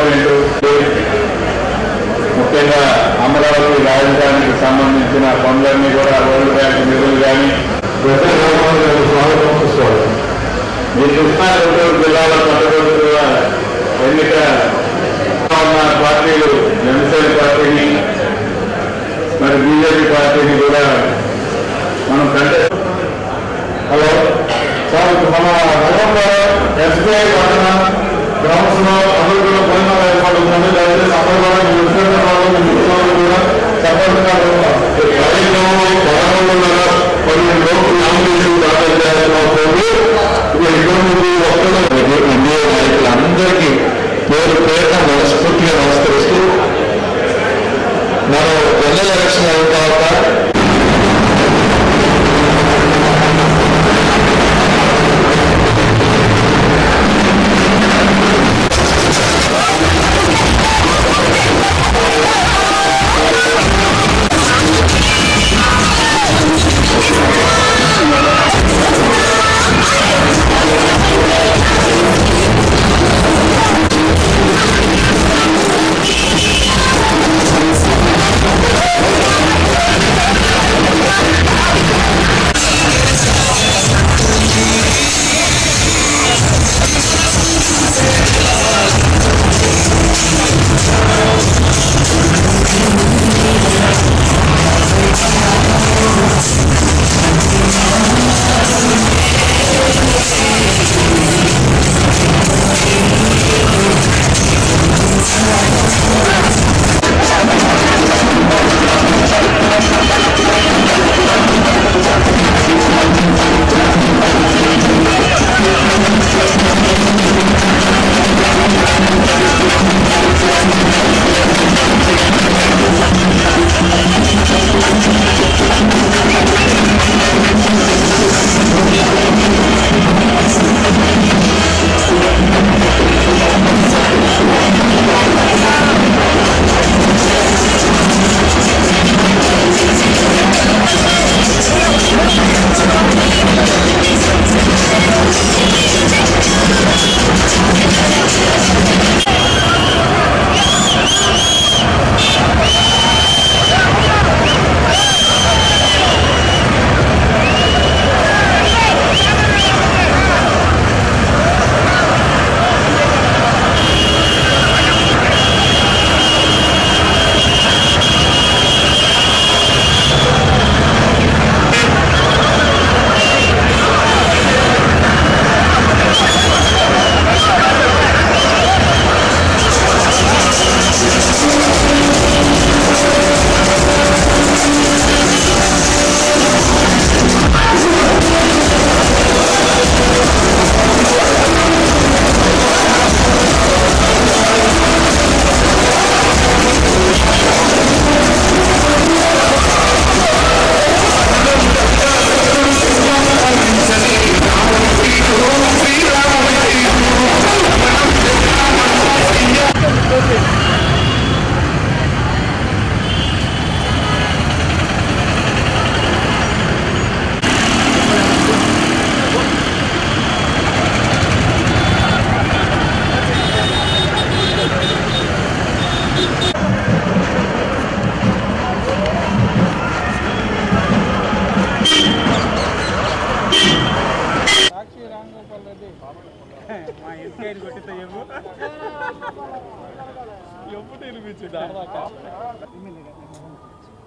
Development ముఖ్యంగా అమరావతి రాజధానికి సంబంధించిన పనులన్నీ కూడా వరల్డ్ బ్యాంక్ నిధులు కానీ ఈ కృష్ణా గుంటూరు జిల్లాలో పట్టభద్రుల ఎన్నిక ఉన్న పార్టీలు జనసేన పార్టీని మరి బీజేపీ పార్టీని కూడా మనం హలో సార్ మన నగరంలో ఎస్బీఐ పట్టణ గ్రామంలో అభివృద్ధిలో పరిణామాలు ఏర్పడుతుంది. దయచేసి అందరూ కూడా సపోర్ట్గా కొన్ని లోపు నామినేషన్ దాఖలు చేయాల్సిన అవసరం ఎన్డీఏ నాయకులందరికీ పేరు పేరున మనస్ఫూర్తిగా నమస్కరిస్తూ మనం జనరల్ ఎలక్షన్ అయిన తర్వాత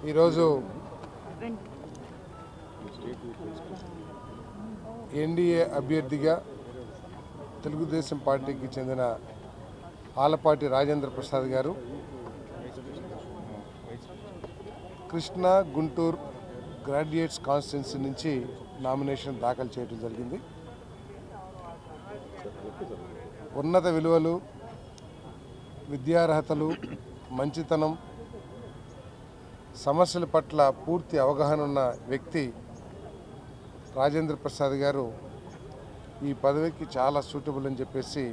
ఈరోజు ఎన్డీఏ అభ్యర్థిగా తెలుగుదేశం పార్టీకి చెందిన ఆలపాటి రాజేంద్ర ప్రసాద్ గారు కృష్ణా గుంటూరు గ్రాడ్యుయేట్స్ కాన్స్టిట్యున్సీ నుంచి నామినేషన్ దాఖలు చేయడం జరిగింది. ఉన్నత విలువలు, విద్యార్హతలు, మంచితనం, సమస్యల పట్ల పూర్తి అవగాహన ఉన్న వ్యక్తి రాజేంద్ర ప్రసాద్ గారు ఈ పదవికి చాలా సూటబుల్ అని చెప్పేసి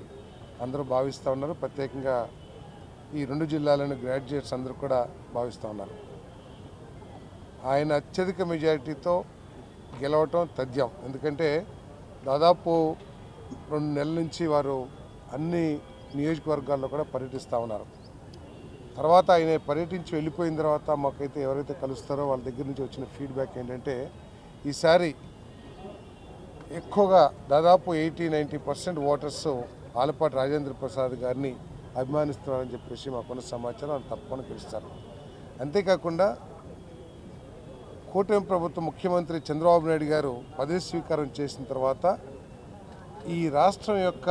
అందరూ భావిస్తూ ఉన్నారు. ప్రత్యేకంగా ఈ రెండు జిల్లాలోని గ్రాడ్యుయేట్స్ అందరూ కూడా భావిస్తూ ఉన్నారు. ఆయన అత్యధిక మెజారిటీతో గెలవటం తథ్యం. ఎందుకంటే దాదాపు 2 నెలల నుంచి వారు అన్ని నియోజకవర్గాల్లో కూడా పర్యటిస్తూ ఉన్నారు. తర్వాత ఆయన పర్యటించి వెళ్ళిపోయిన తర్వాత మాకైతే ఎవరైతే కలుస్తారో వాళ్ళ దగ్గర నుంచి వచ్చిన ఫీడ్బ్యాక్ ఏంటంటే ఈసారి ఎక్కువగా దాదాపు 80-90% ఓటర్స్ ఆలపాటి రాజేంద్ర ప్రసాద్ గారిని అభిమానిస్తున్నారని చెప్పేసి మాకున్న సమాచారం వాళ్ళు తప్పకుండా గెలుస్తారు. అంతేకాకుండా కూటమి ప్రభుత్వం ముఖ్యమంత్రి చంద్రబాబు నాయుడు గారు పదవి స్వీకారం చేసిన తర్వాత ఈ రాష్ట్రం యొక్క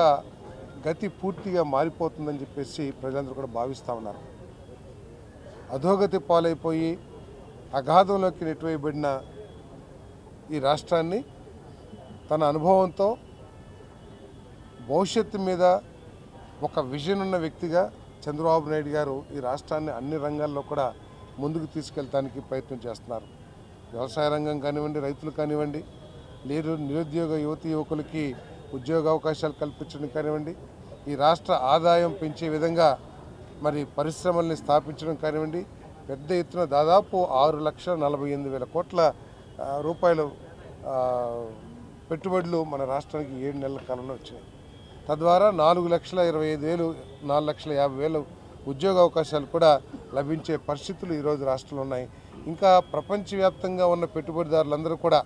గతి పూర్తిగా మారిపోతుందని చెప్పేసి ప్రజలందరూ కూడా భావిస్తూ ఉన్నారు. అధోగతి పాలైపోయి అగాధంలోకి నెట్టివేయబడిన ఈ రాష్ట్రాన్ని తన అనుభవంతో భవిష్యత్తు మీద ఒక విజన్ ఉన్న వ్యక్తిగా చంద్రబాబు నాయుడు గారు ఈ రాష్ట్రాన్ని అన్ని రంగాల్లో కూడా ముందుకు తీసుకెళ్ళడానికి ప్రయత్నం చేస్తున్నారు. వ్యవసాయ రంగం కానివ్వండి, రైతులు కానివ్వండి, లేదు నిరుద్యోగ యువకులకి ఉద్యోగ అవకాశాలు కల్పించడం కానివ్వండి, ఈ రాష్ట్ర ఆదాయం పెంచే విధంగా మరి పరిశ్రమల్ని స్థాపించడం కానివ్వండి, పెద్ద ఎత్తున దాదాపు 6,48,000 కోట్ల రూపాయలు పెట్టుబడులు మన రాష్ట్రానికి 7 నెలల కాలంలో వచ్చినాయి. తద్వారా 4,25,000 4,50,000 ఉద్యోగ అవకాశాలు కూడా లభించే పరిస్థితులు ఈరోజు రాష్ట్రంలో ఉన్నాయి. ఇంకా ప్రపంచవ్యాప్తంగా ఉన్న పెట్టుబడిదారులందరూ కూడా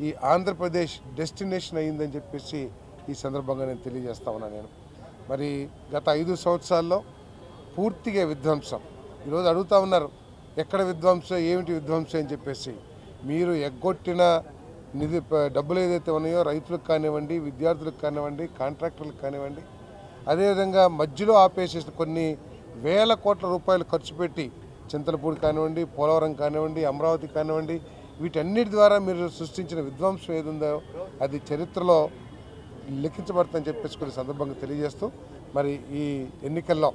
ఈ ఆంధ్రప్రదేశ్ డెస్టినేషన్ అయ్యిందని చెప్పేసి ఈ సందర్భంగా నేను తెలియజేస్తా ఉన్నాను. నేను మరి గత 5 సంవత్సరాల్లో పూర్తిగా విధ్వంసం. ఈరోజు అడుగుతూ ఉన్నారు ఎక్కడ విధ్వంసం, ఏమిటి విధ్వంసం అని చెప్పేసి. మీరు ఎగ్గొట్టిన డబ్బులు ఏదైతే ఉన్నాయో రైతులకు కానివ్వండి, విద్యార్థులకు కానివ్వండి, కాంట్రాక్టర్లకు కానివ్వండి, అదేవిధంగా మధ్యలో ఆపేసేసిన కొన్ని వేల కోట్ల రూపాయలు ఖర్చు పెట్టి చింతలపూడి కానివ్వండి, పోలవరం కానివ్వండి, అమరావతి కానివ్వండి, వీటన్నిటి ద్వారా మీరు సృష్టించిన విధ్వంసం ఏదుందో అది చరిత్రలో లెక్కించబడుతుందని చెప్పేసి కొన్ని సందర్భంగా తెలియజేస్తూ మరి ఈ ఎన్నికల్లో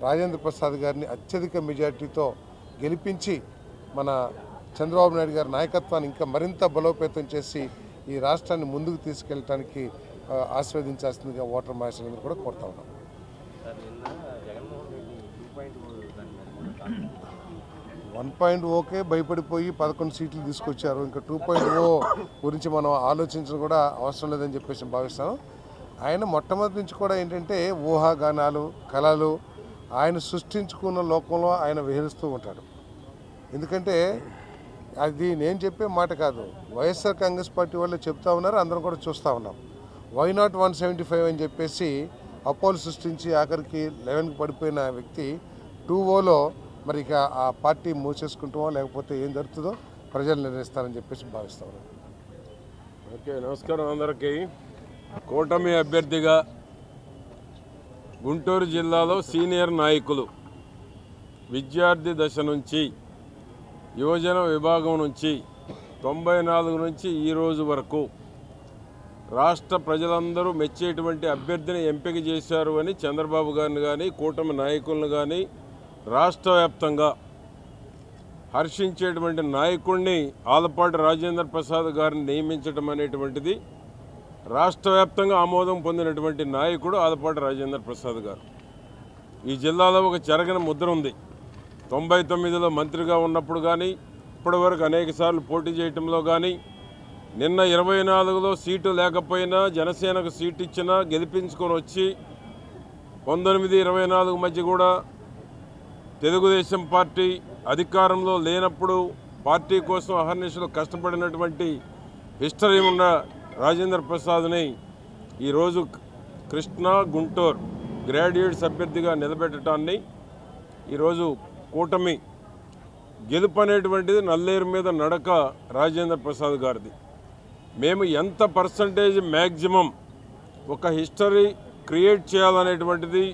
రాజేంద్ర ప్రసాద్ గారిని అత్యధిక మెజార్టీతో గెలిపించి మన చంద్రబాబు నాయుడు గారి నాయకత్వాన్ని ఇంకా మరింత బలోపేతం చేసి ఈ రాష్ట్రాన్ని ముందుకు తీసుకెళ్ళడానికి ఆస్వాదించాల్సిందిగా ఓటర్ మహాశయులందరూ కూడా కోరుతా ఉన్నాం. 1.0కే భయపడిపోయి 11 సీట్లు తీసుకొచ్చారు. ఇంకా 2.0 గురించి మనం ఆలోచించడం కూడా అవసరం లేదని చెప్పేసి భావిస్తాను. ఆయన మొట్టమొదటి నుంచి కూడా ఏంటంటే ఊహాగానాలు, కళలు ఆయన సృష్టించుకున్న లోకంలో ఆయన విహరిస్తూ ఉంటాడు. ఎందుకంటే అది నేను చెప్పే మాట కాదు, వైఎస్ఆర్ కాంగ్రెస్ పార్టీ వాళ్ళు చెప్తా ఉన్నారు, అందరం కూడా చూస్తూ ఉన్నాం. వై నాట్ 175 అని చెప్పేసి అపోలు సృష్టించి ఆఖరికి 11కి పడిపోయిన వ్యక్తి 2-0లో మరి ఇక ఆ పార్టీ మూసేసుకుంటామో లేకపోతే ఏం జరుగుతుందో ప్రజలు నిర్ణయిస్తారని చెప్పేసి భావిస్తా ఉన్నాం. ఓకే, నమస్కారం అందరికీ. కూటమి అభ్యర్థిగా గుంటూరు జిల్లాలో సీనియర్ నాయకులు విద్యార్థి దశ నుంచి యువజన విభాగం నుంచి 94 నుంచి ఈ రోజు వరకు రాష్ట్ర ప్రజలందరూ మెచ్చేటువంటి అభ్యర్థిని ఎంపిక చేశారు అని చంద్రబాబు గారిని కానీ కూటమి నాయకులను కానీ రాష్ట్ర వ్యాప్తంగా హర్షించేటువంటి నాయకుడిని ఆలపాటి రాజేంద్ర ప్రసాద్ గారిని నియమించడం అనేటువంటిది రాష్ట్ర వ్యాప్తంగా ఆమోదం పొందినటువంటి నాయకుడు ఆలపాటి రాజేంద్ర ప్రసాద్ గారు. ఈ జిల్లాలో ఒక చెరగని ముద్ర ఉంది. 99లో మంత్రిగా ఉన్నప్పుడు కానీ ఇప్పటి వరకు అనేక సార్లు పోటీ చేయటంలో కానీ, నిన్న 24లో సీటు లేకపోయినా జనసేనకు సీటు ఇచ్చినా గెలిపించుకొని వచ్చి 19-24 మధ్య కూడా తెలుగుదేశం పార్టీ అధికారంలో లేనప్పుడు పార్టీ కోసం అహర్నిశలు కష్టపడినటువంటి హిస్టరీ ఉన్న రాజేంద్ర ప్రసాద్ని ఈరోజు కృష్ణా గుంటూరు గ్రాడ్యుయేట్స్ అభ్యర్థిగా నిలబెట్టడాన్ని ఈరోజు కూటమి గెలుపు అనేటువంటిది నల్లేరు మీద నడక రాజేంద్ర ప్రసాద్ గారిది. మేము ఎంత పర్సంటేజ్ మ్యాక్సిమం ఒక హిస్టరీ క్రియేట్ చేయాలనేటువంటిది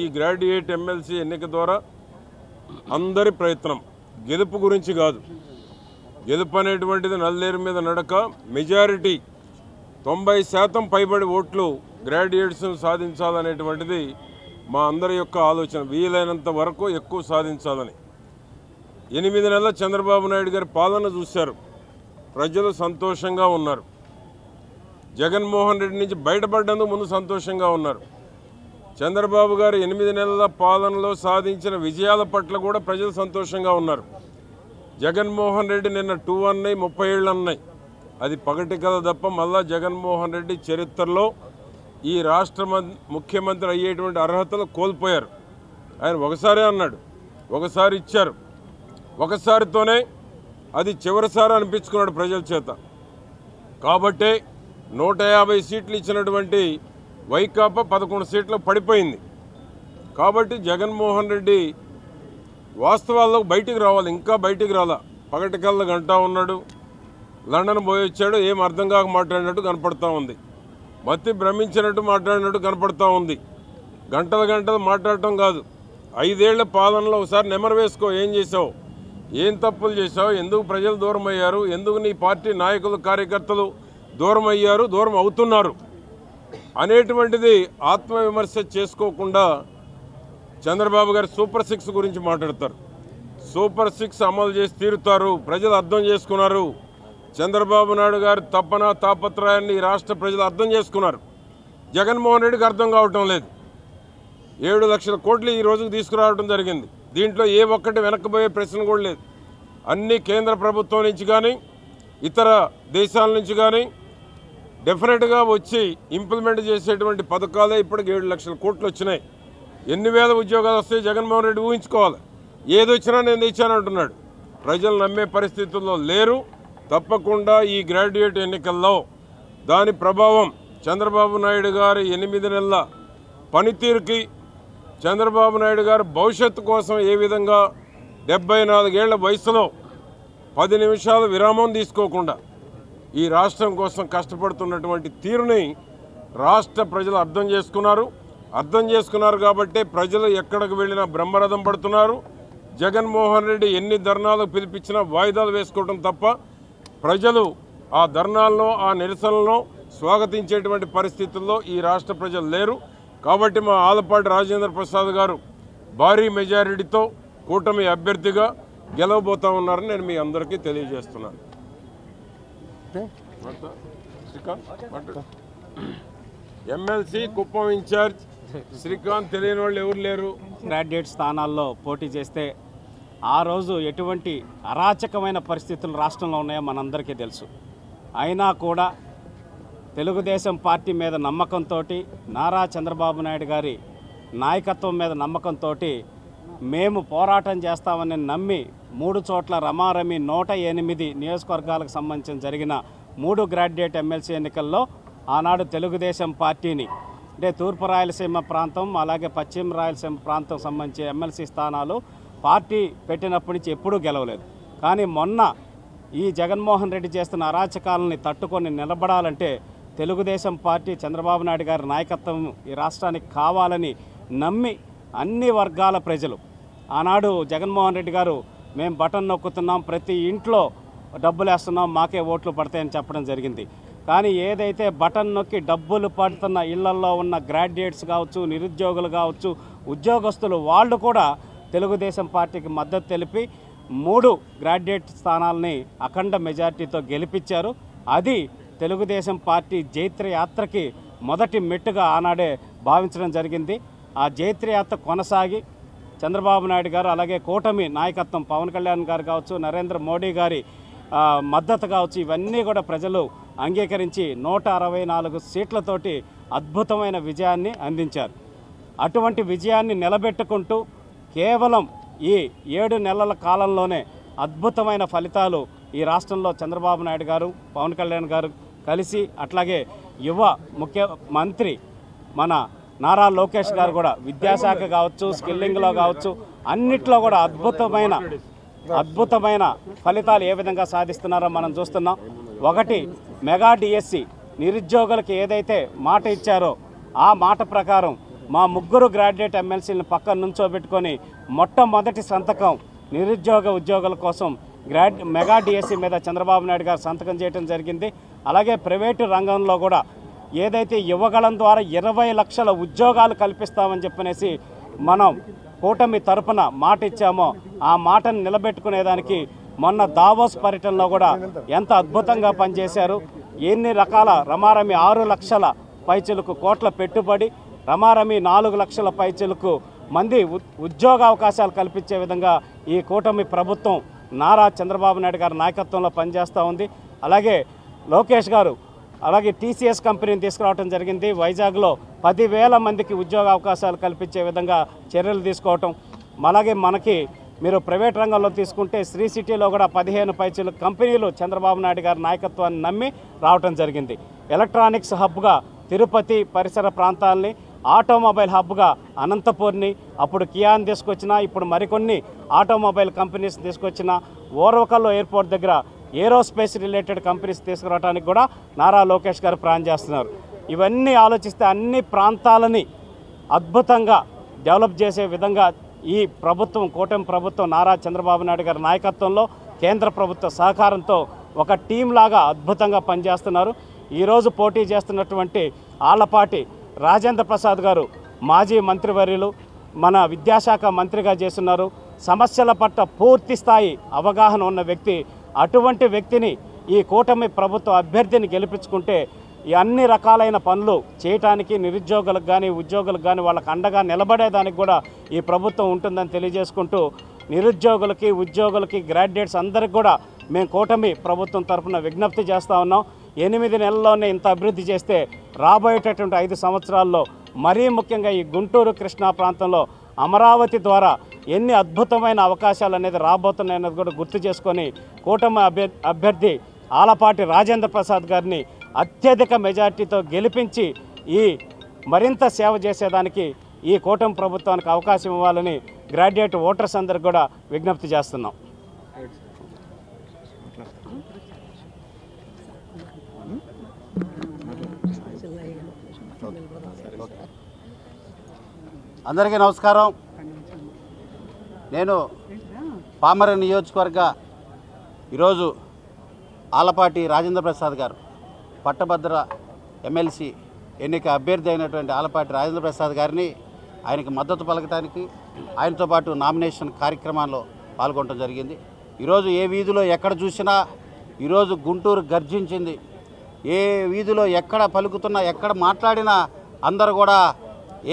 ఈ గ్రాడ్యుయేట్ ఎమ్మెల్సీ ఎన్నిక ద్వారా అందరి ప్రయత్నం. గెలుపు గురించి కాదు, గెలుపు అనేటువంటిది నల్లేరు మీద నడక. మెజారిటీ 90% పైబడి ఓట్లు గ్రాడ్యుయేట్స్ను సాధించాలనేటువంటిది మా అందరి యొక్క ఆలోచన. వీలైనంత వరకు ఎక్కువ సాధించాలని. 8 నెలల చంద్రబాబు నాయుడు గారి పాలన చూశారు, ప్రజలు సంతోషంగా ఉన్నారు. జగన్మోహన్ రెడ్డి నుంచి బయటపడ్డందుకు ముందు సంతోషంగా ఉన్నారు. చంద్రబాబు గారు 8 నెలల పాలనలో సాధించిన విజయాల పట్ల కూడా ప్రజలు సంతోషంగా ఉన్నారు. జగన్మోహన్ రెడ్డి నిన్న 2 అన్నాయి, 30 ఏళ్ళు అన్నాయి. అది పగటి కథ తప్ప మళ్ళా జగన్మోహన్ రెడ్డి చరిత్రలో ఈ రాష్ట్ర ముఖ్యమంత్రి అయ్యేటువంటి అర్హతలు కోల్పోయారు. ఆయన ఒకసారి అన్నాడు, ఒకసారి ఇచ్చారు, ఒకసారితోనే అది చివరిసారి అనిపించుకున్నాడు ప్రజల చేత. కాబట్టే 150 సీట్లు ఇచ్చినటువంటి వైకాపా 11 సీట్లు పడిపోయింది. కాబట్టి జగన్మోహన్ రెడ్డి వాస్తవాల్లో బయటికి రావాలి, ఇంకా బయటికి రాలా. పగటికల్లా గంట ఉన్నాడు, లండన్ పోయి వచ్చాడు, ఏం అర్థం కాక మాట్లాడినట్టు కనపడతా ఉంది, మతి భ్రమించినట్టు మాట్లాడినట్టు కనపడతా ఉంది. గంటలు మాట్లాడటం కాదు, 5 ఏళ్ల పాలనలో ఒకసారి నెమరు వేసుకో, ఏం చేసావు, ఏం తప్పులు చేశావు, ఎందుకు ప్రజలు దూరం అయ్యారు, ఎందుకు నీ పార్టీ నాయకులు కార్యకర్తలు దూరం అయ్యారు, దూరం అవుతున్నారు అనేటువంటిది ఆత్మవిమర్శ చేసుకోకుండా చంద్రబాబు గారు సూపర్ 6 గురించి మాట్లాడతారు. సూపర్ 6 అమలు చేసి తీరుతారు, ప్రజలు అర్థం చేసుకున్నారు. చంద్రబాబు నాయుడు గారి తపన తాపత్రయాన్ని ఈ రాష్ట్ర ప్రజలు అర్థం చేసుకున్నారు. జగన్మోహన్ రెడ్డికి అర్థం కావటం లేదు. 7 లక్షల కోట్లు ఈ రోజుకు తీసుకురావడం జరిగింది. దీంట్లో ఏ ఒక్కటి వెనక్కిపోయే ప్రశ్న కూడా లేదు. అన్ని కేంద్ర ప్రభుత్వం నుంచి కానీ ఇతర దేశాల నుంచి కానీ డెఫినెట్గా వచ్చి ఇంప్లిమెంట్ చేసేటువంటి పథకాలే ఇప్పటికి 7 లక్షల కోట్లు వచ్చినాయి. ఎన్ని వేల ఉద్యోగాలు వస్తాయి జగన్మోహన్ రెడ్డి ఊహించుకోవాలి. ఏదొచ్చినా నేను తెచ్చానంటున్నాడు. ప్రజలు నమ్మే పరిస్థితుల్లో లేరు. తప్పకుండా ఈ గ్రాడ్యుయేట్ ఎన్నికల్లో దాని ప్రభావం చంద్రబాబు నాయుడు గారి 8 నెలల పనితీరుకి, చంద్రబాబు నాయుడు గారు భవిష్యత్తు కోసం ఏ విధంగా 74 ఏళ్ల వయసులో 10 నిమిషాలు విరామం తీసుకోకుండా ఈ రాష్ట్రం కోసం కష్టపడుతున్నటువంటి తీరుని రాష్ట్ర ప్రజలు అర్థం చేసుకున్నారు కాబట్టి ప్రజలు ఎక్కడికి వెళ్ళినా బ్రహ్మరథం పడుతున్నారు. జగన్మోహన్ రెడ్డి ఎన్ని ధర్నాలకు పిలిపించినా వాయిదాలు వేసుకోవడం తప్ప ప్రజలు ఆ ధర్నాలను, ఆ నిరసనలను స్వాగతించేటువంటి పరిస్థితుల్లో ఈ రాష్ట్ర ప్రజలు లేరు. కాబట్టి మా ఆలపాటి రాజేంద్ర ప్రసాద్ గారు భారీ మెజారిటీతో కూటమి అభ్యర్థిగా గెలవబోతా ఉన్నారని నేను మీ అందరికీ తెలియజేస్తున్నాను. ఎమ్మెల్సీ కుప్పం ఇన్ఛార్జ్ శ్రీకాంత్, తెలియని వాళ్ళు ఎవరు లేరు. గ్రాడ్యుయేట్ స్థానాల్లో పోటీ చేస్తే ఆ రోజు ఎటువంటి అరాచకమైన పరిస్థితులు రాష్ట్రంలో ఉన్నాయో మనందరికీ తెలుసు. అయినా కూడా తెలుగుదేశం పార్టీ మీద నమ్మకంతో, నారా చంద్రబాబు నాయుడు గారి నాయకత్వం మీద నమ్మకంతో మేము పోరాటం చేస్తామని నమ్మి 3 చోట్ల రమారమి 108 నియోజకవర్గాలకు సంబంధించిన జరిగిన 3 గ్రాడ్యుయేట్ ఎమ్మెల్సీ ఎన్నికల్లో ఆనాడు తెలుగుదేశం పార్టీని, అంటే తూర్పు రాయలసీమ ప్రాంతం అలాగే పశ్చిమ రాయలసీమ ప్రాంతం సంబంధించి ఎమ్మెల్సీ స్థానాలు పార్టీ పెట్టినప్పటి నుంచి ఎప్పుడూ గెలవలేదు. కానీ మొన్న ఈ జగన్మోహన్ రెడ్డి చేస్తున్న అరాచకాలని తట్టుకొని నిలబడాలంటే తెలుగుదేశం పార్టీ, చంద్రబాబు నాయుడు గారి నాయకత్వం ఈ రాష్ట్రానికి కావాలని నమ్మి అన్ని వర్గాల ప్రజలు ఆనాడు జగన్మోహన్ రెడ్డి గారు మేము బటన్ నొక్కుతున్నాం, ప్రతి ఇంట్లో డబ్బులు వేస్తున్నాం, మాకే ఓట్లు పడతాయని చెప్పడం జరిగింది. కానీ ఏదైతే బటన్ నొక్కి డబ్బులు పడుతున్న ఇళ్లల్లో ఉన్న గ్రాడ్యుయేట్స్ కావచ్చు, నిరుద్యోగులు కావచ్చు, ఉద్యోగస్తులు వాళ్ళు కూడా తెలుగుదేశం పార్టీకి మద్దతు తెలిపి 3 గ్రాడ్యుయేట్ స్థానాలని అఖండ మెజార్టీతో గెలిపించారు. అది తెలుగుదేశం పార్టీ జైత్రయాత్రకి మొదటి మెట్టుగా ఆనాడే భావించడం జరిగింది. ఆ జైత్రయాత్ర కొనసాగి చంద్రబాబు నాయుడు గారు అలాగే కూటమి నాయకత్వం పవన్ కళ్యాణ్ గారు కావచ్చు, నరేంద్ర మోడీ గారి మద్దతు కావచ్చు, ఇవన్నీ కూడా ప్రజలు అంగీకరించి 164 సీట్లతోటి అద్భుతమైన విజయాన్ని అందించారు. అటువంటి విజయాన్ని నిలబెట్టుకుంటూ కేవలం ఈ 7 నెలల కాలంలోనే అద్భుతమైన ఫలితాలు ఈ రాష్ట్రంలో చంద్రబాబు నాయుడు గారు, పవన్ కళ్యాణ్ గారు కలిసి, అట్లాగే యువ ముఖ్యమంత్రి మన నారా లోకేష్ గారు కూడా విద్యాశాఖ కావచ్చు, స్కిల్లింగ్లో కావచ్చు, అన్నిట్లో కూడా అద్భుతమైన ఫలితాలు ఏ విధంగా సాధిస్తున్నారో మనం చూస్తున్నాం. ఒకటి, మెగా డిఎస్సి నిరుద్యోగులకు ఏదైతే మాట ఇచ్చారో ఆ మాట ప్రకారం మా 3 గ్రాడ్యుయేట్ ఎమ్మెల్సీలను పక్కన నుంచోబెట్టుకొని మొట్టమొదటి సంతకం ఉద్యోగుల కోసం మెగా డిఎస్సి మీద చంద్రబాబు నాయుడు గారు సంతకం చేయడం జరిగింది. అలాగే ప్రైవేటు రంగంలో కూడా ఏదైతే యువగళం ద్వారా 20 లక్షల ఉద్యోగాలు కల్పిస్తామని చెప్పనేసి మనం కూటమి తరపున మాట ఇచ్చామో ఆ మాటను నిలబెట్టుకునేదానికి మొన్న దావోస్ పర్యటనలో కూడా ఎంత అద్భుతంగా పనిచేశారు. ఎన్ని రకాల రమారమి 6 లక్షల పైచిలకు కోట్ల పెట్టుబడి, రమారమి 4 లక్షల పైచిలకు మంది ఉద్యోగ అవకాశాలు కల్పించే విధంగా ఈ కూటమి ప్రభుత్వం నారా చంద్రబాబు నాయుడు గారి నాయకత్వంలో పనిచేస్తూ ఉంది. అలాగే లోకేష్ గారు అలాగే టీసీఎస్ కంపెనీని తీసుకురావడం జరిగింది. వైజాగ్లో 10,000 మందికి ఉద్యోగ అవకాశాలు కల్పించే విధంగా చర్యలు తీసుకోవటం. అలాగే మనకి మీరు ప్రైవేట్ రంగంలో తీసుకుంటే శ్రీ సిటీలో కూడా 15 పైచీల కంపెనీలు చంద్రబాబు నాయుడు గారి నాయకత్వాన్ని నమ్మి రావటం జరిగింది. ఎలక్ట్రానిక్స్ హబ్గా తిరుపతి పరిసర ప్రాంతాలని, ఆటోమొబైల్ హబ్గా అనంతపూర్ని, అప్పుడు కియాని తీసుకొచ్చిన, ఇప్పుడు మరికొన్ని ఆటోమొబైల్ కంపెనీస్ తీసుకొచ్చిన, ఓర్వకల్లో ఎయిర్పోర్ట్ దగ్గర ఏరోస్పేస్ రిలేటెడ్ కంపెనీస్ తీసుకురావడానికి కూడా నారా లోకేష్ గారు ప్లాన్ చేస్తున్నారు. ఇవన్నీ ఆలోచిస్తే అన్ని ప్రాంతాలని అద్భుతంగా డెవలప్ చేసే విధంగా ఈ ప్రభుత్వం, కూటమి ప్రభుత్వం నారా చంద్రబాబు నాయుడు గారి నాయకత్వంలో కేంద్ర ప్రభుత్వ సహకారంతో ఒక టీం లాగా అద్భుతంగా పనిచేస్తున్నారు. ఈరోజు పోటీ చేస్తున్నటువంటి ఆళ్లపాటి రాజేంద్ర ప్రసాద్ గారు మాజీ మంత్రివర్యులు, మన విద్యాశాఖ మంత్రిగా చేస్తున్నారు. సమస్యల పట్ల పూర్తి స్థాయి అవగాహన ఉన్న వ్యక్తి. అటువంటి వ్యక్తిని ఈ కూటమి ప్రభుత్వ అభ్యర్థిని గెలిపించుకుంటే ఈ అన్ని రకాలైన పనులు చేయటానికి నిరుద్యోగులకు కానీ ఉద్యోగులకు కానీ వాళ్ళకి అండగా నిలబడేదానికి కూడా ఈ ప్రభుత్వం ఉంటుందని తెలియజేసుకుంటూ, నిరుద్యోగులకి ఉద్యోగులకి గ్రాడ్యుయేట్స్ అందరికి కూడా మేము కూటమి ప్రభుత్వం తరఫున విజ్ఞప్తి చేస్తూ ఉన్నాం. 8 నెలల్లోనే ఇంత అభివృద్ధి చేస్తే రాబోయేటటువంటి 5 సంవత్సరాల్లో మరీ ముఖ్యంగా ఈ గుంటూరు కృష్ణా ప్రాంతంలో అమరావతి ద్వారా ఎన్ని అద్భుతమైన అవకాశాలు అనేది రాబోతున్నాయన్నది కూడా గుర్తు చేసుకొని కూటమి అభ్యర్థి ఆళ్లపాటి రాజేంద్ర ప్రసాద్ గారిని అత్యధిక మెజార్టీతో గెలిపించి ఈ మరింత సేవ చేసేదానికి ఈ కూటమి ప్రభుత్వానికి అవకాశం ఇవ్వాలని గ్రాడ్యుయేట్ ఓటర్స్ అందరికి కూడా విజ్ఞప్తి చేస్తున్నాం. అందరికీ నమస్కారం. నేను పామర నియోజకవర్గ ఈరోజు ఆళ్లపాటి రాజేంద్ర ప్రసాద్ గారు పట్టభద్ర ఎమ్మెల్సీ ఎన్నిక అభ్యర్థి అయినటువంటి ఆళ్లపాటి రాజేంద్ర ప్రసాద్ గారిని ఆయనకి మద్దతు పలకటానికి ఆయనతో పాటు నామినేషన్ కార్యక్రమాల్లో పాల్గొనడం జరిగింది. ఈరోజు ఏ వీధిలో ఎక్కడ చూసినా ఈరోజు గుంటూరు గర్జించింది. ఏ వీధిలో ఎక్కడ పలుకుతున్నా ఎక్కడ మాట్లాడినా అందరూ కూడా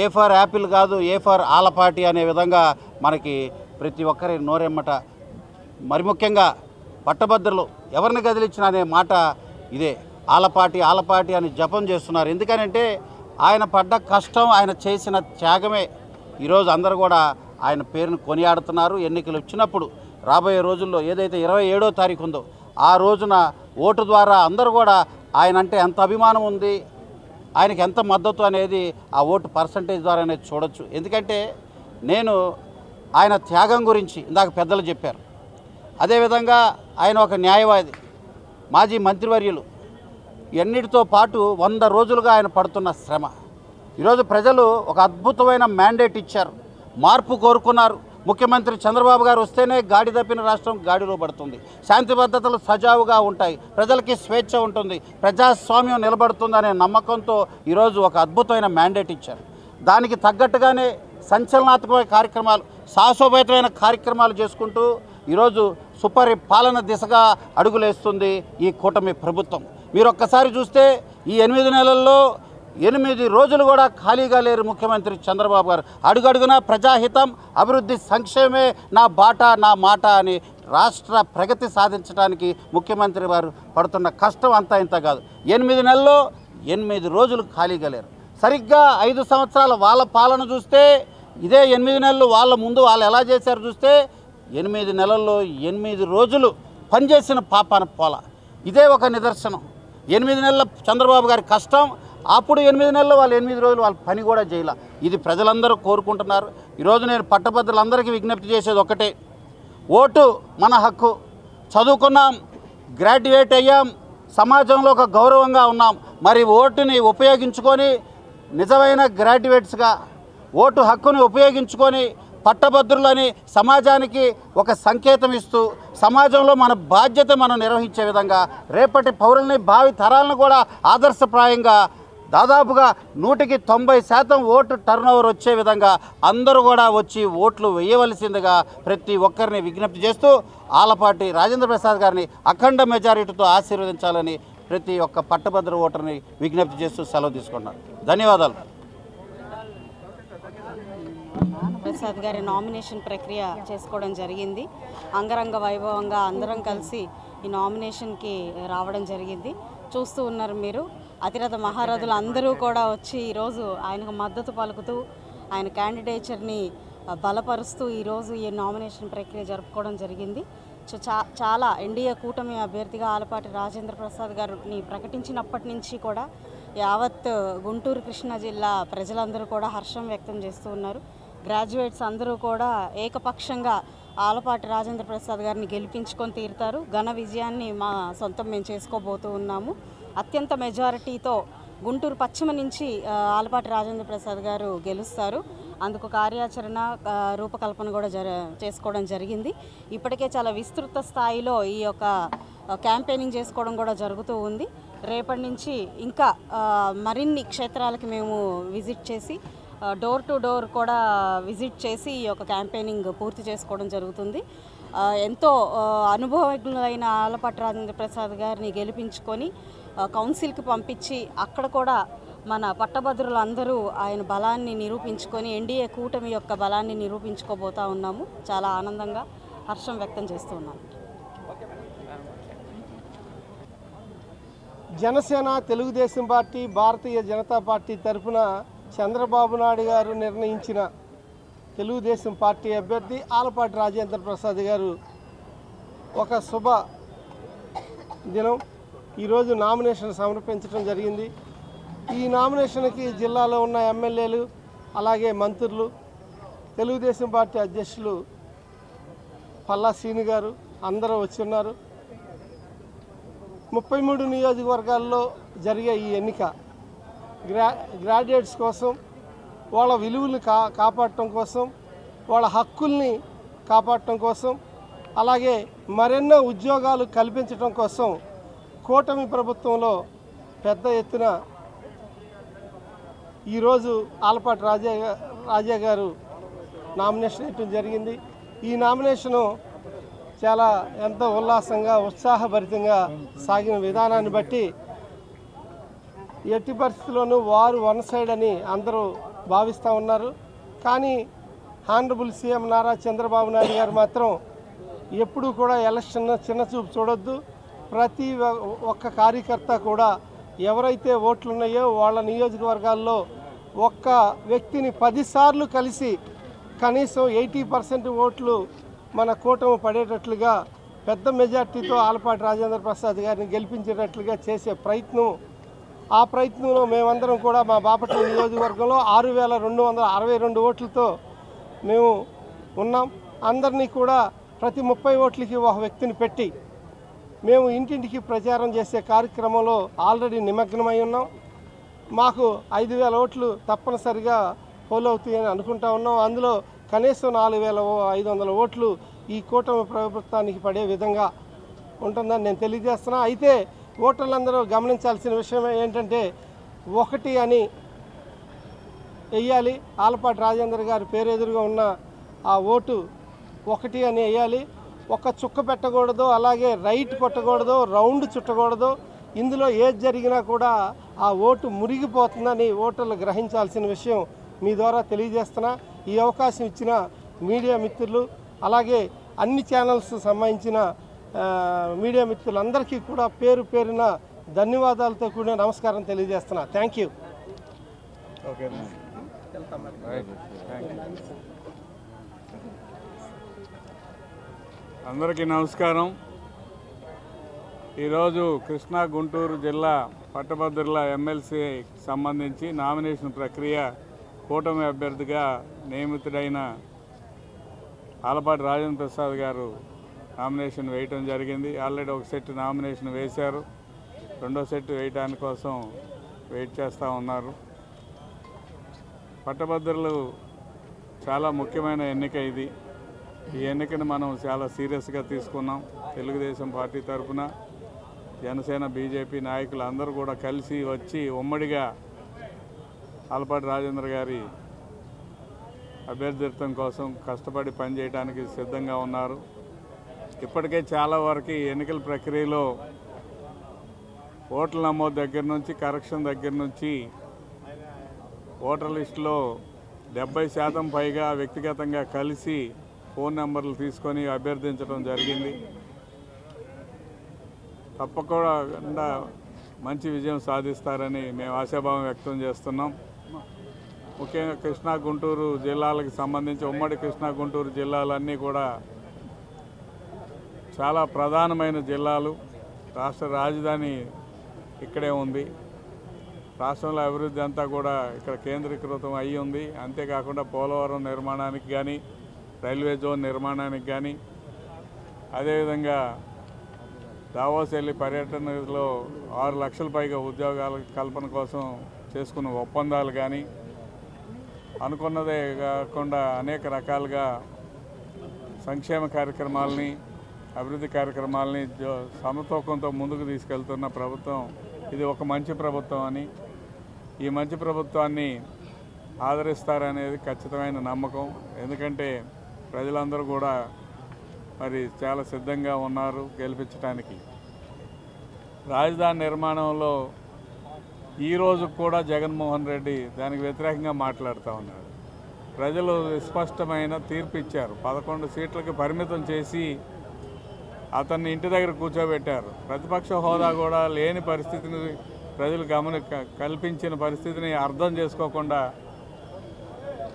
ఏ ఫర్ యాపిల్ కాదు, ఏ ఫర్ ఆళ్లపాటి అనే విధంగా మనకి ప్రతి ఒక్కరి నోరెమ్మట. మరి ముఖ్యంగా పట్టభద్రులు ఎవరిని కదిలించిన అనే మాట ఇదే, ఆళ్లపాటి ఆళ్లపాటి అని జపం చేస్తున్నారు. ఎందుకనంటే ఆయన పడ్డ కష్టం, ఆయన చేసిన త్యాగమే ఈరోజు అందరూ కూడా ఆయన పేరును కొనియాడుతున్నారు. ఎన్నికలు వచ్చినప్పుడు రాబోయే రోజుల్లో ఏదైతే 27వ తారీఖు ఉందో ఆ రోజున ఓటు ద్వారా అందరూ కూడా ఆయన అంటే ఎంత అభిమానం ఉంది, ఆయనకి ఎంత మద్దతు అనేది ఆ ఓటు పర్సంటేజ్ ద్వారా అనేది చూడొచ్చు. ఎందుకంటే నేను ఆయన త్యాగం గురించి ఇందాక పెద్దలు చెప్పారు. అదేవిధంగా ఆయన ఒక న్యాయవాది, మాజీ మంత్రివర్యులు, ఎన్నిటితో పాటు 100 రోజులుగా ఆయన పడుతున్న శ్రమ. ఈరోజు ప్రజలు ఒక అద్భుతమైన మ్యాండేట్ ఇచ్చారు, మార్పు కోరుకున్నారు. ముఖ్యమంత్రి చంద్రబాబు గారు వస్తేనే గాడి తప్పిన రాష్ట్రం గాడిలో పడుతుంది, శాంతి భద్రతలు సజావుగా ఉంటాయి, ప్రజలకి స్వేచ్ఛ ఉంటుంది, ప్రజాస్వామ్యం నిలబడుతుందనే నమ్మకంతో ఈరోజు ఒక అద్భుతమైన మ్యాండేట్ ఇచ్చారు. దానికి తగ్గట్టుగానే సంచలనాత్మకమైన కార్యక్రమాలు, సాహసోపేతమైన కార్యక్రమాలు చేసుకుంటూ ఈరోజు సుపరిపాలన దిశగా అడుగులేస్తుంది ఈ కూటమి ప్రభుత్వం. మీరు ఒక్కసారి చూస్తే ఈ 8 నెలల్లో 8 రోజులు కూడా ఖాళీగా లేరు ముఖ్యమంత్రి చంద్రబాబు గారు. అడుగడుగునా ప్రజాహితం, అభివృద్ధి, సంక్షేమే నా బాట నా మాట అని రాష్ట్ర ప్రగతి సాధించడానికి ముఖ్యమంత్రి వారు పడుతున్న కష్టం అంతా ఇంత కాదు. 8 నెలల్లో 8 రోజులు ఖాళీగా లేరు. సరిగ్గా 5 సంవత్సరాల వాళ్ళ పాలన చూస్తే, ఇదే 8 నెలలు వాళ్ళ ముందు వాళ్ళు ఎలా చేశారు చూస్తే 8 నెలల్లో 8 రోజులు పనిచేసిన పాపాన పోల. ఇదే ఒక నిదర్శనం. 8 నెలల చంద్రబాబు గారి కష్టం, అప్పుడు 8 నెలలు వాళ్ళు 8 రోజులు వాళ్ళ పని కూడా చేయాల. ఇది ప్రజలందరూ కోరుకుంటున్నారు. ఈరోజు నేను పట్టభద్రులందరికీ విజ్ఞప్తి చేసేది ఒకటే, ఓటు మన హక్కు. చదువుకున్నాం, గ్రాడ్యుయేట్ అయ్యాం, సమాజంలో ఒక గౌరవంగా ఉన్నాం. మరి ఓటుని ఉపయోగించుకొని నిజమైన గ్రాడ్యుయేట్స్గా ఓటు హక్కుని ఉపయోగించుకొని పట్టభద్రులని సమాజానికి ఒక సంకేతం ఇస్తూ సమాజంలో మన బాధ్యత మనం నిర్వహించే విధంగా రేపటి పౌరుల్ని, భావి తరాలను కూడా ఆదర్శప్రాయంగా దాదాపుగా 190% ఓటు టర్నోవర్ వచ్చే విధంగా అందరూ కూడా వచ్చి ఓట్లు వేయవలసిందిగా ప్రతి ఒక్కరిని విజ్ఞప్తి చేస్తూ ఆళ్లపాటి రాజేంద్ర ప్రసాద్ గారిని అఖండ మెజారిటీతో ఆశీర్వదించాలని ప్రతి ఒక్క పట్టభద్ర ఓటర్ని విజ్ఞప్తి చేస్తూ సెలవు తీసుకున్నారు. ధన్యవాదాలు. ప్రసాద్ గారి నామినేషన్ ప్రక్రియ చేసుకోవడం జరిగింది. అంగరంగ వైభవంగా అందరం కలిసి ఈ నామినేషన్కి రావడం జరిగింది. చూస్తూ ఉన్నారు మీరు. అతిరథ మహారథులు అందరూ కూడా వచ్చి ఈరోజు ఆయనకు మద్దతు పలుకుతూ ఆయన క్యాండిడేచర్ని బలపరుస్తూ ఈరోజు ఈ నామినేషన్ ప్రక్రియ జరుపుకోవడం జరిగింది. సో చాలా ఎన్డీఏ కూటమి అభ్యర్థిగా ఆలపాటి రాజేంద్ర ప్రసాద్ గారిని ప్రకటించినప్పటి నుంచి కూడా యావత్ గుంటూరు కృష్ణా జిల్లా ప్రజలందరూ కూడా హర్షం వ్యక్తం చేస్తూ ఉన్నారు. గ్రాడ్యుయేట్స్ అందరూ కూడా ఏకపక్షంగా ఆలపాటి రాజేంద్ర ప్రసాద్ గారిని గెలిపించుకొని తీరుతారు. ఘన విజయాన్ని మా సొంతం మేము చేసుకోబోతూ ఉన్నాము. అత్యంత మెజారిటీతో గుంటూరు పశ్చిమ నుంచి ఆలపాటి రాజేంద్ర ప్రసాద్ గారు గెలుస్తారు. అందుకు కార్యాచరణ రూపకల్పన కూడా చేసుకోవడం జరిగింది. ఇప్పటికే చాలా విస్తృత స్థాయిలో ఈ యొక్క క్యాంపెయినింగ్ చేసుకోవడం కూడా జరుగుతూ ఉంది. రేపటి నుంచి ఇంకా మరిన్ని క్షేత్రాలకి మేము విజిట్ చేసి డోర్ టు డోర్ కూడా విజిట్ చేసి ఈ యొక్క క్యాంపెయినింగ్ పూర్తి చేసుకోవడం జరుగుతుంది. ఎంతో అనుభవజ్ఞులైన ఆలపాటి రాజేంద్ర ప్రసాద్ గారిని గెలిపించుకొని కౌన్సిల్కి పంపించి అక్కడ కూడా మన పట్టభద్రులందరూ ఆయన బలాన్ని నిరూపించుకొని ఎన్డీఏ కూటమి యొక్క బలాన్ని నిరూపించుకోబోతా ఉన్నాము. చాలా ఆనందంగా హర్షం వ్యక్తం చేస్తూ ఉన్నాము. జనసేన, తెలుగుదేశం పార్టీ, భారతీయ జనతా పార్టీ తరఫున చంద్రబాబు నాయుడు గారు నిర్ణయించిన తెలుగుదేశం పార్టీ అభ్యర్థి ఆలపాటి రాజేంద్ర ప్రసాద్ గారు ఒక శుభ దినం ఈరోజు నామినేషన్ సమర్పించడం జరిగింది. ఈ నామినేషన్కి జిల్లాలో ఉన్న ఎమ్మెల్యేలు అలాగే మంత్రులు, తెలుగుదేశం పార్టీ అధ్యక్షులు పల్లా శ్రీను గారు అందరూ వచ్చున్నారు. 33 నియోజకవర్గాల్లో జరిగే ఈ ఎన్నిక గ్రాడ్యుయేట్స్ కోసం, వాళ్ళ విలువలు కాపాడటం కోసం, వాళ్ళ హక్కుల్ని కాపాడటం కోసం, అలాగే మరెన్నో ఉద్యోగాలు కల్పించడం కోసం కూటమి ప్రభుత్వంలో పెద్ద ఎత్తున ఈరోజు ఆలపాటి రాజా గారు నామినేషన్ వేయటం జరిగింది. ఈ నామినేషను చాలా ఎంతో ఉల్లాసంగా, ఉత్సాహభరితంగా సాగిన విధానాన్ని బట్టి ఎట్టి పరిస్థితుల్లోనూ వారు వన్ సైడ్ అని అందరూ భావిస్తూ ఉన్నారు. కానీ హానరబుల్ సీఎం నారా చంద్రబాబు నాయుడు గారు మాత్రం ఎప్పుడూ కూడా ఎలక్షన్ చిన్న చూపు చూడొద్దు. ప్రతి ఒక్క కార్యకర్త కూడా ఎవరైతే ఓట్లు ఉన్నాయో వాళ్ళ నియోజకవర్గాల్లో ఒక్క వ్యక్తిని 10 సార్లు కలిసి కనీసం 80% ఓట్లు మన కూటమి పడేటట్లుగా పెద్ద మెజార్టీతో ఆలపాటి రాజేంద్ర ప్రసాద్ గారిని గెలిపించేటట్లుగా చేసే ప్రయత్నం, ఆ ప్రయత్నంలో మేమందరం కూడా మా బాపట్ల నియోజకవర్గంలో 6,262 ఓట్లతో మేము ఉన్నాం. అందరినీ కూడా ప్రతి 30 ఓట్లకి ఒక వ్యక్తిని పెట్టి మేము ఇంటింటికి ప్రచారం చేసే కార్యక్రమంలో ఆల్రెడీ నిమగ్నమై ఉన్నాం. మాకు 5,000 ఓట్లు తప్పనిసరిగా పోల్ అవుతాయని అనుకుంటా ఉన్నాం. అందులో కనీసం 4,500 ఓట్లు ఈ కూటమి ప్రభుత్వానికి పడే విధంగా ఉంటుందని నేను తెలియజేస్తున్నా. అయితే ఓటర్లందరూ గమనించాల్సిన విషయం ఏంటంటే 1 అని వేయాలి. ఆలపాటి రాజేంద్ర గారి పేరు ఎదురుగా ఉన్న ఆ ఓటు 1 అని వేయాలి. ఒక చుక్క పెట్టకూడదు, అలాగే రైట్ కొట్టకూడదు, రౌండ్ చుట్టకూడదు. ఇందులో ఏది జరిగినా కూడా ఆ ఓటు మురిగిపోతుందని ఓటర్లు గ్రహించాల్సిన విషయం మీ ద్వారా తెలియజేస్తున్నా. ఈ అవకాశం ఇచ్చిన మీడియా మిత్రులు, అలాగే అన్ని ఛానల్స్ సంబంధించిన మీడియా మిత్రులందరికీ కూడా పేరు పేరున ధన్యవాదాలతో కూడిన నమస్కారం తెలియజేస్తున్నా. Thank you. అందరికీ నమస్కారం. ఈరోజు కృష్ణా గుంటూరు జిల్లా పట్టభద్రుల ఎమ్మెల్సీ సంబంధించి నామినేషన్ ప్రక్రియ కూటమి అభ్యర్థిగా నియమితుడైన ఆలపాటి రాజేంద్ర ప్రసాద్ గారు నామినేషన్ వేయటం జరిగింది. ఆల్రెడీ ఒక సెట్ నామినేషన్ వేశారు, రెండో సెట్ వేయటాని కోసం వెయిట్ చేస్తూ ఉన్నారు. పట్టభద్రులు చాలా ముఖ్యమైన ఎన్నిక ఇది. ఈ ఎన్నికను మనం చాలా సీరియస్గా తీసుకున్నాం. తెలుగుదేశం పార్టీ తరఫున జనసేన, బీజేపీ నాయకులు అందరూ కూడా కలిసి వచ్చి ఉమ్మడిగా ఆలపాటి రాజేంద్ర గారి అభ్యర్థిత్వం కోసం కష్టపడి పనిచేయడానికి సిద్ధంగా ఉన్నారు. ఇప్పటికే చాలా వరకు ఎన్నికల ప్రక్రియలో ఓట్ల నమోదు దగ్గర నుంచి, కరెక్షన్ దగ్గర నుంచి ఓటర్ లిస్టులో 70% పైగా వ్యక్తిగతంగా కలిసి ఫోన్ నెంబర్లు తీసుకొని అభ్యర్థించడం జరిగింది. తప్పకుండా మంచి విజయం సాధిస్తారని మేము ఆశాభావం వ్యక్తం చేస్తున్నాం. ముఖ్యంగా కృష్ణా గుంటూరు జిల్లాలకు సంబంధించి ఉమ్మడి కృష్ణా గుంటూరు జిల్లాలన్నీ కూడా చాలా ప్రధానమైన జిల్లాలు. రాష్ట్ర రాజధాని ఇక్కడే ఉంది. రాష్ట్రంలో అభివృద్ధి అంతా కూడా ఇక్కడ కేంద్రీకృతం అయ్యి ఉంది. అంతేకాకుండా పోలవరం నిర్మాణానికి కానీ, రైల్వే జోన్ నిర్మాణానికి కానీ, అదేవిధంగా దావోస్ వెళ్ళి పర్యటనలో 6 లక్షల పైగా ఉద్యోగాల కల్పన కోసం చేసుకున్న ఒప్పందాలు కానీ, అనుకున్నదే కాకుండా అనేక రకాలుగా సంక్షేమ కార్యక్రమాలని, అభివృద్ధి కార్యక్రమాలని సమతూకంతో ముందుకు తీసుకెళ్తున్న ప్రభుత్వం ఇది ఒక మంచి ప్రభుత్వం అని, ఈ మంచి ప్రభుత్వాన్ని ఆదరిస్తారనేది ఖచ్చితమైన నమ్మకం. ఎందుకంటే ప్రజలందరూ కూడా మరి చాలా సిద్ధంగా ఉన్నారు గెలిపించడానికి. రాజధాని నిర్మాణంలో ఈరోజు కూడా జగన్మోహన్ రెడ్డి దానికి వ్యతిరేకంగా మాట్లాడుతూ ఉన్నారు. ప్రజలు స్పష్టమైన తీర్పు ఇచ్చారు. 11 సీట్లకు పరిమితం చేసి అతన్ని ఇంటి దగ్గర కూర్చోబెట్టారు. ప్రతిపక్ష హోదా కూడా లేని పరిస్థితిని ప్రజలు కల్పించిన పరిస్థితిని అర్థం చేసుకోకుండా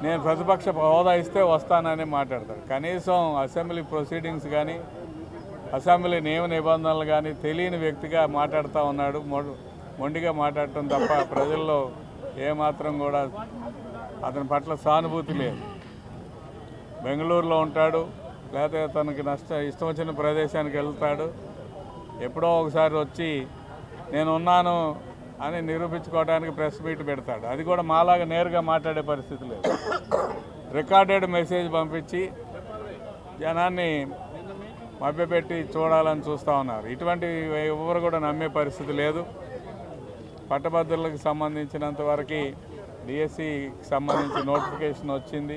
నేను ప్రతిపక్ష హోదా ఇస్తే వస్తానని మాట్లాడతారు. కనీసం అసెంబ్లీ ప్రొసీడింగ్స్ కానీ, అసెంబ్లీ నియమ నిబంధనలు కానీ తెలియని వ్యక్తిగా మాట్లాడుతూ ఉన్నాడు. మొండిగా మాట్లాడటం తప్ప ప్రజల్లో ఏమాత్రం కూడా అతని పట్ల సానుభూతి లేదు. బెంగళూరులో ఉంటాడు, లేకపోతే తనకి ఇష్టం వచ్చిన ప్రదేశానికి వెళ్తాడు. ఎప్పుడో ఒకసారి వచ్చి నేనున్నాను అని నిరూపించుకోవడానికి ప్రెస్ మీట్ పెడతాడు. అది కూడా మాలాగా నేరుగా మాట్లాడే పరిస్థితి లేదు. రికార్డెడ్ మెసేజ్ పంపించి జనాన్ని మభ్యపెట్టి చూడాలని చూస్తూ ఉన్నారు. ఇటువంటి ఎవరు కూడా నమ్మే పరిస్థితి లేదు. పట్టభద్రులకు సంబంధించినంత వరకు డిఎస్సికి సంబంధించి నోటిఫికేషన్ వచ్చింది.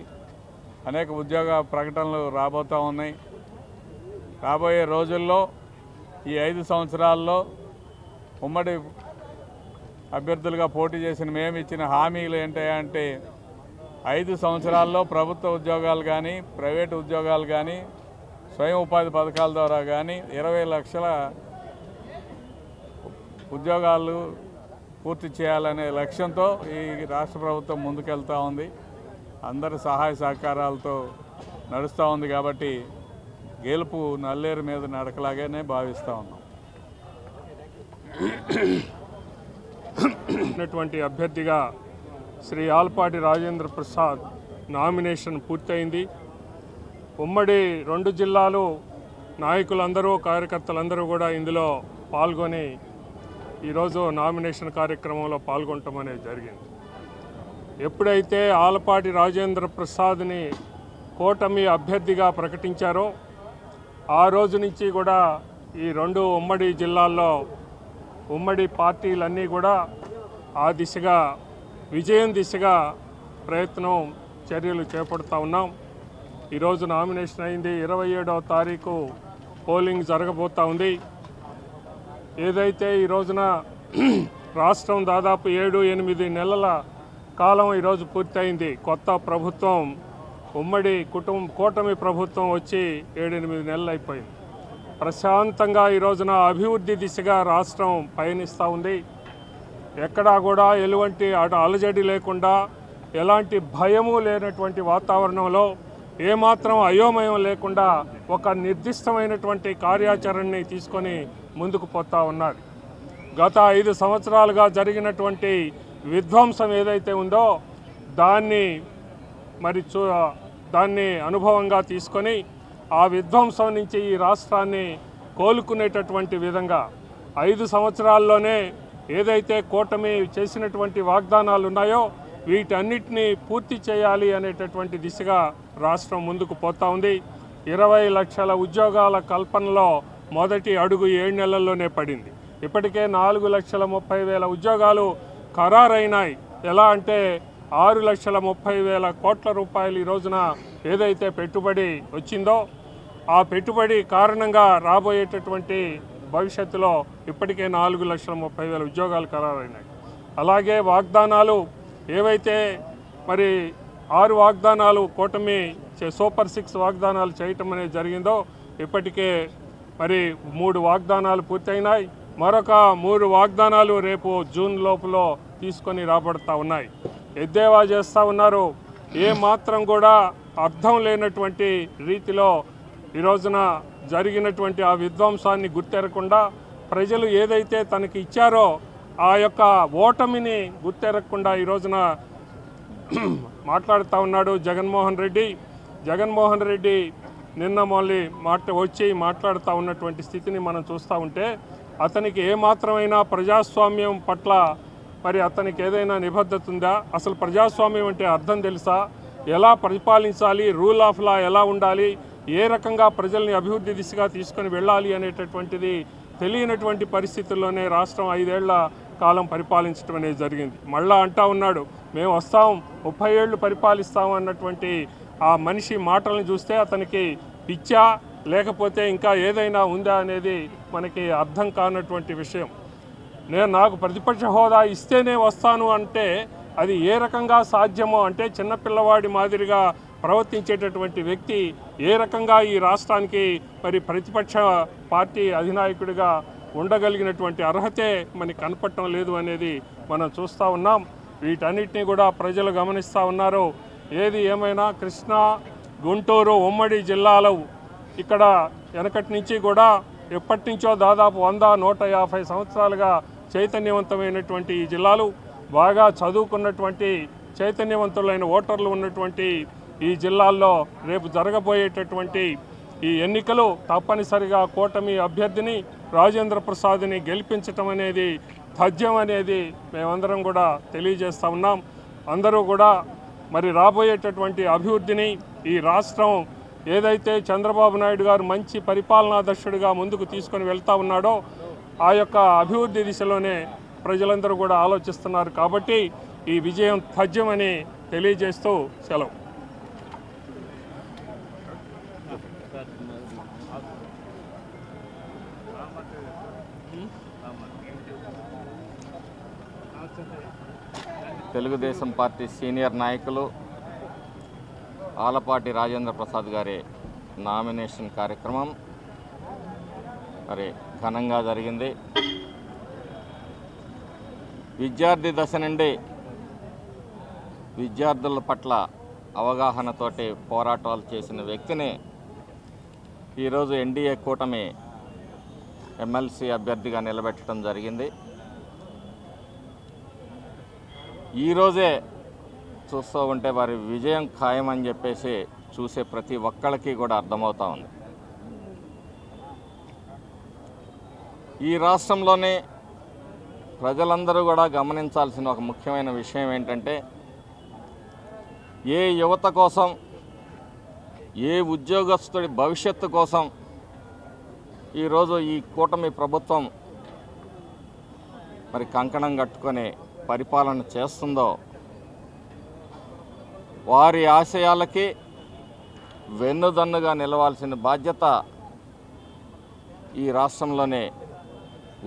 అనేక ఉద్యోగ ప్రకటనలు రాబోతూ ఉన్నాయి. రాబోయే రోజుల్లో ఈ 5 సంవత్సరాల్లో ఉమ్మడి అభ్యర్థులుగా పోటీ చేసిన మేము ఇచ్చిన హామీలు ఏంటంటే 5 సంవత్సరాల్లో ప్రభుత్వ ఉద్యోగాలు కానీ, ప్రైవేటు ఉద్యోగాలు కానీ, స్వయం ఉపాధి పథకాల ద్వారా కానీ 20 లక్షల ఉద్యోగాలు పూర్తి చేయాలనే లక్ష్యంతో ఈ రాష్ట్ర ప్రభుత్వం ముందుకెళ్తూ ఉంది. అందరి సహాయ సహకారాలతో నడుస్తూ ఉంది. కాబట్టి గెలుపు నల్లేరు మీద నడకలాగానే భావిస్తూ ఉన్నాం. అభ్యర్థిగా శ్రీ ఆలపాటి రాజేంద్ర ప్రసాద్ నామినేషన్ పూర్తయింది. ఉమ్మడి 2 జిల్లాలు నాయకులందరూ, కార్యకర్తలందరూ కూడా ఇందులో పాల్గొని ఈరోజు నామినేషన్ కార్యక్రమంలో పాల్గొనటం అనేది జరిగింది. ఎప్పుడైతే ఆలపాటి రాజేంద్ర ప్రసాద్ని కూటమి అభ్యర్థిగా ప్రకటించారో ఆ రోజు నుంచి కూడా ఈ 2 ఉమ్మడి జిల్లాల్లో ఉమ్మడి పార్టీలన్నీ కూడా ఆ దిశగా, విజయం దిశగా చర్యలు చేపడుతూ ఉన్నాం. ఈరోజు నామినేషన్ అయింది. 27వ తారీఖు పోలింగ్ జరగబోతూ ఉంది. ఏదైతే ఈ రోజున రాష్ట్రం దాదాపు 7-8 నెలల కాలం ఈరోజు పూర్తయింది. కొత్త ప్రభుత్వం, ఉమ్మడి కూటమి ప్రభుత్వం వచ్చి 7-8 నెలలు అయిపోయింది. ప్రశాంతంగా ఈ రోజున అభివృద్ధి దిశగా రాష్ట్రం పయనిస్తూ ఉంది. ఎక్కడా కూడా ఎలాంటి అలజడి లేకుండా, ఎలాంటి భయము లేనటువంటి వాతావరణంలో, ఏమాత్రం అయోమయం లేకుండా ఒక నిర్దిష్టమైనటువంటి కార్యాచరణని తీసుకొని ముందుకు పోతూ ఉన్నారు. గత 5 సంవత్సరాలుగా జరిగినటువంటి విధ్వంసం ఏదైతే ఉందో దాన్ని అనుభవంగా తీసుకొని ఆ విధ్వంసం నుంచి ఈ రాష్ట్రాన్ని కోలుకునేటటువంటి విధంగా 5 సంవత్సరాల్లోనే ఏదైతే కూటమి చేసినటువంటి వాగ్దానాలు ఉన్నాయో వీటన్నిటినీ పూర్తి చేయాలి అనేటటువంటి దిశగా రాష్ట్రం ముందుకు పోతా ఉంది. 20 లక్షల ఉద్యోగాల కల్పనలో మొదటి అడుగు 7 నెలల్లోనే పడింది. ఇప్పటికే 4,30,000 ఉద్యోగాలు ఖరారైనాయి. ఎలా అంటే 6,30,000 కోట్ల రూపాయలు ఈ రోజున ఏదైతే పెట్టుబడి వచ్చిందో ఆ పెట్టుబడి కారణంగా రాబోయేటటువంటి భవిష్యత్తులో ఇప్పటికే 4,30,000 ఉద్యోగాలు ఖరారైనాయి. అలాగే వాగ్దానాలు ఏవైతే 6 వాగ్దానాలు కూటమి సూపర్ 6 వాగ్దానాలు చేయటం అనేది జరిగిందో ఇప్పటికే 3 వాగ్దానాలు పూర్తయినాయి. మరొక 3 వాగ్దానాలు రేపు జూన్ లోపల తీసుకొని రాబడతా ఉన్నాయి. ఎద్దేవా చేస్తూ ఉన్నారు. ఏ మాత్రం కూడా అర్థం లేనటువంటి రీతిలో ఈ రోజున జరిగినటువంటి ఆ విధ్వంసాన్ని గుర్తెరగకుండా ప్రజలు ఏదైతే తనకి ఇచ్చారో ఆ యొక్క ఓటమిని గుర్తెరగకుండా ఈ రోజున మాట్లాడుతూ ఉన్నాడు జగన్మోహన్ రెడ్డి నిన్న మళ్ళీ వచ్చి మాట్లాడుతూ ఉన్నటువంటి స్థితిని మనం చూస్తూ ఉంటే అతనికి ఏమాత్రమైనా ప్రజాస్వామ్యం పట్ల మరి అతనికి ఏదైనా నిబద్ధత ఉందా? అసలు ప్రజాస్వామ్యం అంటే అర్థం తెలుసా? ఎలా పరిపాలించాలి, రూల్ ఆఫ్ లా ఎలా ఉండాలి, ఏ రకంగా ప్రజల్ని అభివృద్ధి దిశగా తీసుకొని వెళ్ళాలి అనేటటువంటిది తెలియనటువంటి పరిస్థితుల్లోనే రాష్ట్రం 5 ఏళ్ల కాలం పరిపాలించడం అనేది జరిగింది. మళ్ళా అంటా ఉన్నాడు మేము వస్తాం 30 ఏళ్ళు పరిపాలిస్తాం అన్నటువంటి ఆ మనిషి మాటలను చూస్తే అతనికి పిచ్చా లేకపోతే ఇంకా ఏదైనా ఉందా అనేది మనకి అర్థం కానటువంటి విషయం. నాకు ప్రతిపక్ష హోదా ఇస్తేనే వస్తాను అంటే అది ఏ రకంగా సాధ్యమో, అంటే చిన్నపిల్లవాడి మాదిరిగా ప్రవర్తించేటటువంటి వ్యక్తి ఏ రకంగా ఈ రాష్ట్రానికి మరి ప్రతిపక్ష పార్టీ అధినాయకుడిగా ఉండగలిగినటువంటి అర్హతే మనకి కనపడటం లేదు అనేది మనం చూస్తూ ఉన్నాం. వీటన్నిటిని కూడా ప్రజలు గమనిస్తూ ఉన్నారు. ఏది ఏమైనా కృష్ణా, గుంటూరు ఉమ్మడి జిల్లాలు ఇక్కడ వెనకటి నుంచి కూడా ఎప్పటి నుంచో దాదాపు 100-150 సంవత్సరాలుగా చైతన్యవంతమైనటువంటి ఈ జిల్లాలు, బాగా చదువుకున్నటువంటి చైతన్యవంతులైన ఓటర్లు ఉన్నటువంటి ఈ జిల్లాల్లో రేపు జరగబోయేటటువంటి ఈ ఎన్నికలు తప్పనిసరిగా కూటమి అభ్యర్థిని రాజేంద్ర ప్రసాద్ని గెలిపించటం అనేది తథ్యం అనేది మేమందరం కూడా తెలియజేస్తూ ఉన్నాం. అందరూ కూడా మరి రాబోయేటటువంటి అభివృద్ధిని ఈ రాష్ట్రం ఏదైతే చంద్రబాబు నాయుడు గారు మంచి పరిపాలనా దక్షుడిగా ముందుకు తీసుకొని వెళ్తూ ఉన్నాడో ఆ యొక్క అభివృద్ధి దిశలోనే ప్రజలందరూ కూడా ఆలోచిస్తున్నారు. కాబట్టి ఈ విజయం తథ్యమని తెలియజేస్తూ సెలవు. తెలుగుదేశం పార్టీ సీనియర్ నాయకులు ఆలపాటి రాజేంద్ర ప్రసాద్ గారి నామినేషన్ కార్యక్రమం మరి ఘనంగా జరిగింది. విద్యార్థి దశ నుండి విద్యార్థుల పట్ల అవగాహనతోటి పోరాటాలు చేసిన వ్యక్తిని ఈరోజు ఎన్డీఏ కూటమి ఎమ్మెల్సీ అభ్యర్థిగా నిలబెట్టడం జరిగింది. ఈరోజే చూస్తూ ఉంటే వారి విజయం ఖాయమని చెప్పేసి చూసే ప్రతి ఒక్కళ్ళకి కూడా అర్థమవుతా ఉంది. ఈ రాష్ట్రంలోనే ప్రజలందరూ కూడా గమనించాల్సిన ఒక ముఖ్యమైన విషయం ఏంటంటే ఏ యువత కోసం, ఏ ఉద్యోగస్తుడి భవిష్యత్తు కోసం ఈరోజు ఈ కూటమి ప్రభుత్వం మరి కంకణం కట్టుకొని పరిపాలన చేస్తుందో వారి ఆశయాలకి వెన్నుదన్నుగా నిలవాల్సిన బాధ్యత ఈ రాష్ట్రంలోనే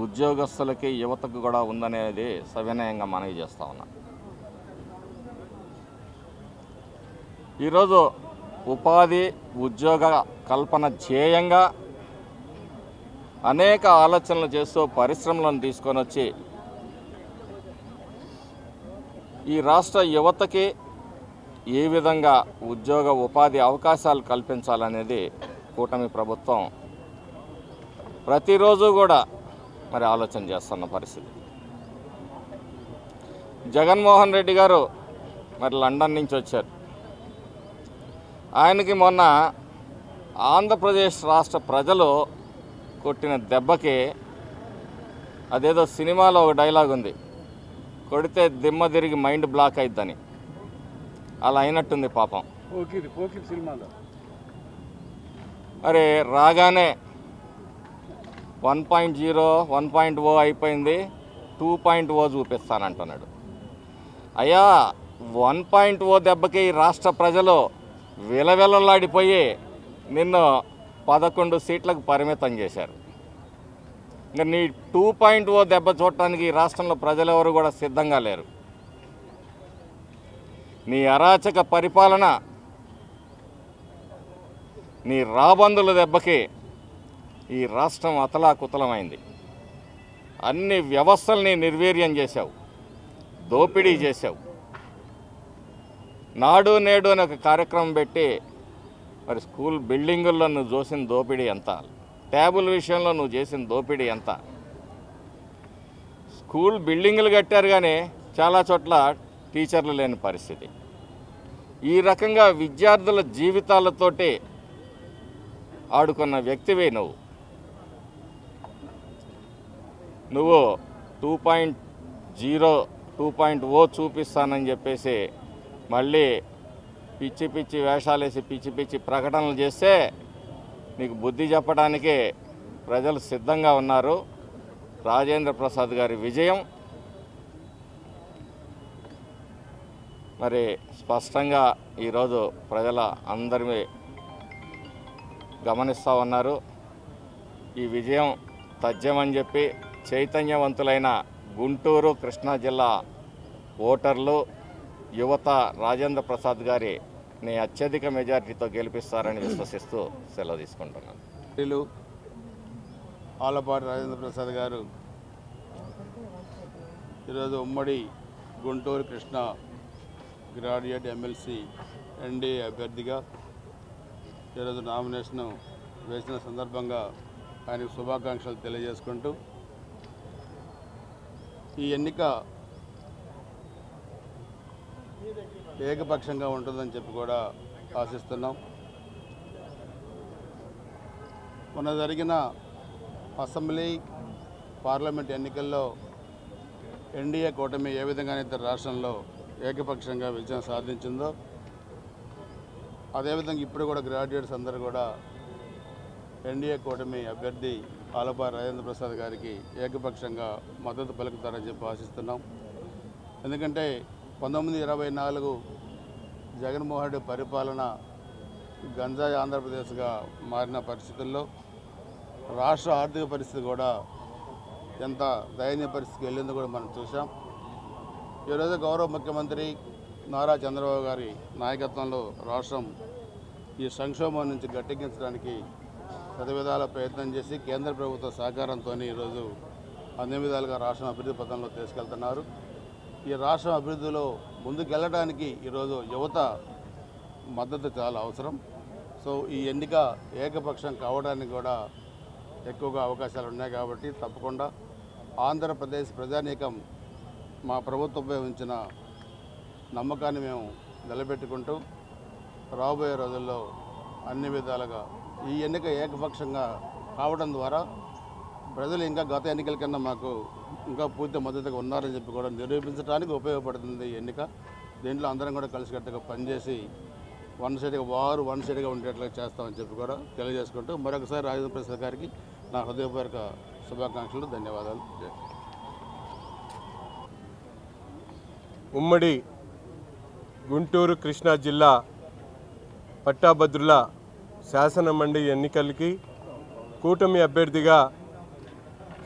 ఉద్యోగస్తులకి, యువతకు కూడా ఉందనేది సవినయంగా మనవి చేస్తా ఉన్నా. ఈరోజు ఉపాధి, ఉద్యోగ కల్పన ధ్యేయంగా అనేక ఆలోచనలు చేస్తూ పరిశ్రమలను తీసుకొని వచ్చి ఈ రాష్ట్ర యువతకి ఏ విధంగా ఉద్యోగ ఉపాధి అవకాశాలు కల్పించాలనేది కూటమి ప్రభుత్వం ప్రతిరోజు కూడా మరి ఆలోచన చేస్తున్న పరిస్థితి. జగన్మోహన్ రెడ్డి గారు మరి లండన్ నుంచి వచ్చారు. ఆయనకి మొన్న ఆంధ్రప్రదేశ్ రాష్ట్ర ప్రజలు కొట్టిన దెబ్బకి అదేదో సినిమాలో ఒక డైలాగ్ ఉంది, కొడితే దిమ్మ తిరిగి మైండ్ బ్లాక్ అయిద్దని. అలా అయినట్టుంది పాపం. మరి రాగానే 1.0, 1.0 అయిపోయింది, 2.0 చూపిస్తానంటున్నాడు. అయ్యా 1.0 దెబ్బకి రాష్ట్ర ప్రజలు విలవిలలాడిపోయి నిన్ను 11 సీట్లకు పరిమితం చేశారు. ఇంకా నీ 2.0 దెబ్బ చూడటానికి రాష్ట్రంలో ప్రజలెవరు కూడా సిద్ధంగా లేరు. నీ అరాచక పరిపాలన, నీ రాబందుల దెబ్బకి ఈ రాష్ట్రం అతలాకుతలమైంది. అన్ని వ్యవస్థల్ని నిర్వీర్యం చేశావు, దోపిడీ చేశావు. నాడు నేడు అనే ఒక కార్యక్రమం పెట్టి మరి స్కూల్ బిల్డింగుల్లో నువ్వు చేసిన దోపిడీ ఎంత, ట్యాబుల విషయంలో నువ్వు చేసిన దోపిడీ ఎంత. స్కూల్ బిల్డింగులు కట్టారు కానీ చాలా చోట్ల టీచర్లు లేని పరిస్థితి. ఈ రకంగా విద్యార్థుల జీవితాలతోటి ఆడుకున్న వ్యక్తివే నువ్వు 2.0 2.0 చూపిస్తానని చెప్పేసి మళ్ళీ పిచ్చి పిచ్చి వేషాలేసి పిచ్చి పిచ్చి ప్రకటనలు చేస్తే నీకు బుద్ధి చెప్పడానికి ప్రజలు సిద్ధంగా ఉన్నారు. రాజేంద్ర ప్రసాద్ గారి విజయం మరి స్పష్టంగా ఈరోజు ప్రజల అందరి గమనిస్తూ ఉన్నారు. ఈ విజయం తథ్యమని చెప్పి చైతన్యవంతులైన గుంటూరు, కృష్ణా జిల్లా ఓటర్లు, యువత రాజేంద్ర ప్రసాద్ గారిని అత్యధిక మెజార్టీతో గెలిపిస్తారని విశ్వసిస్తూ సెలవు తీసుకుంటున్నాను. ఆలపాటి రాజేంద్ర ప్రసాద్ గారు ఈరోజు ఉమ్మడి Guntur Krishna graduate MLC NDA అభ్యర్థిగా ఈరోజు నామినేషన్ వేసిన సందర్భంగా ఆయనకు శుభాకాంక్షలు తెలియజేసుకుంటూ ఈ ఎన్నిక ఏకపక్షంగా ఉంటుందని చెప్పి కూడా ఆశిస్తున్నాం. మొన్న జరిగిన అసెంబ్లీ, పార్లమెంట్ ఎన్నికల్లో ఎన్డీఏ కూటమి ఏ విధంగానైతే రాష్ట్రంలో ఏకపక్షంగా విజయం సాధించిందో అదేవిధంగా ఇప్పుడు కూడా గ్రాడ్యుయేట్స్ అందరూ కూడా ఎన్డీఏ కూటమి అభ్యర్థి ఆలపాటి రాజేంద్ర ప్రసాద్ గారికి ఏకపక్షంగా మద్దతు పలుకుతారని చెప్పి ఆశిస్తున్నాం. ఎందుకంటే 1924 జగన్మోహన్ రెడ్డి పరిపాలన గంజాయి ఆంధ్రప్రదేశ్గా మారిన పరిస్థితుల్లో రాష్ట్ర ఆర్థిక పరిస్థితి కూడా ఎంత దయనీయ పరిస్థితికి వెళ్ళిందో కూడా మనం చూసాం. ఈరోజు గౌరవ ముఖ్యమంత్రి నారా చంద్రబాబు గారి నాయకత్వంలో రాష్ట్రం ఈ సంక్షోభం నుంచి గట్టెక్కించడానికి విధాల ప్రయత్నం చేసి కేంద్ర ప్రభుత్వ సహకారంతో ఈరోజు అన్ని విధాలుగా రాష్ట్రం అభివృద్ధి పథంలో తీసుకెళ్తున్నారు. ఈ రాష్ట్రం అభివృద్ధిలో ముందుకెళ్ళడానికి ఈరోజు యువత మద్దతు చాలా అవసరం. సో ఈ ఎన్నిక ఏకపక్షం కావడానికి కూడా ఎక్కువగా అవకాశాలు ఉన్నాయి. కాబట్టి తప్పకుండా ఆంధ్రప్రదేశ్ ప్రజానీకం మా ప్రభుత్వంపై ఉంచిన నమ్మకాన్ని మేము నిలబెట్టుకుంటూ రాబోయే రోజుల్లో అన్ని విధాలుగా ఈ ఎన్నిక ఏకపక్షంగా కావడం ద్వారా ప్రజలు ఇంకా గత ఎన్నికల కన్నా మాకు ఇంకా పూర్తి మద్దతుగా ఉన్నారని చెప్పి కూడా నిరూపించడానికి ఉపయోగపడుతుంది ఈ ఎన్నిక. దీంట్లో అందరం కూడా కలిసికట్టుగా పనిచేసి వన్ సైడ్గా ఉండేట్లుగా చేస్తామని చెప్పి కూడా తెలియజేసుకుంటూ మరొకసారి రాజేంద్ర ప్రసాద్ గారికి నా హృదయపూర్వక శుభాకాంక్షలు, ధన్యవాదాలు. ఉమ్మడి గుంటూరు కృష్ణా జిల్లా పట్టాభద్రుల శాసన మండలి ఎన్నికలకి కూటమి అభ్యర్థిగా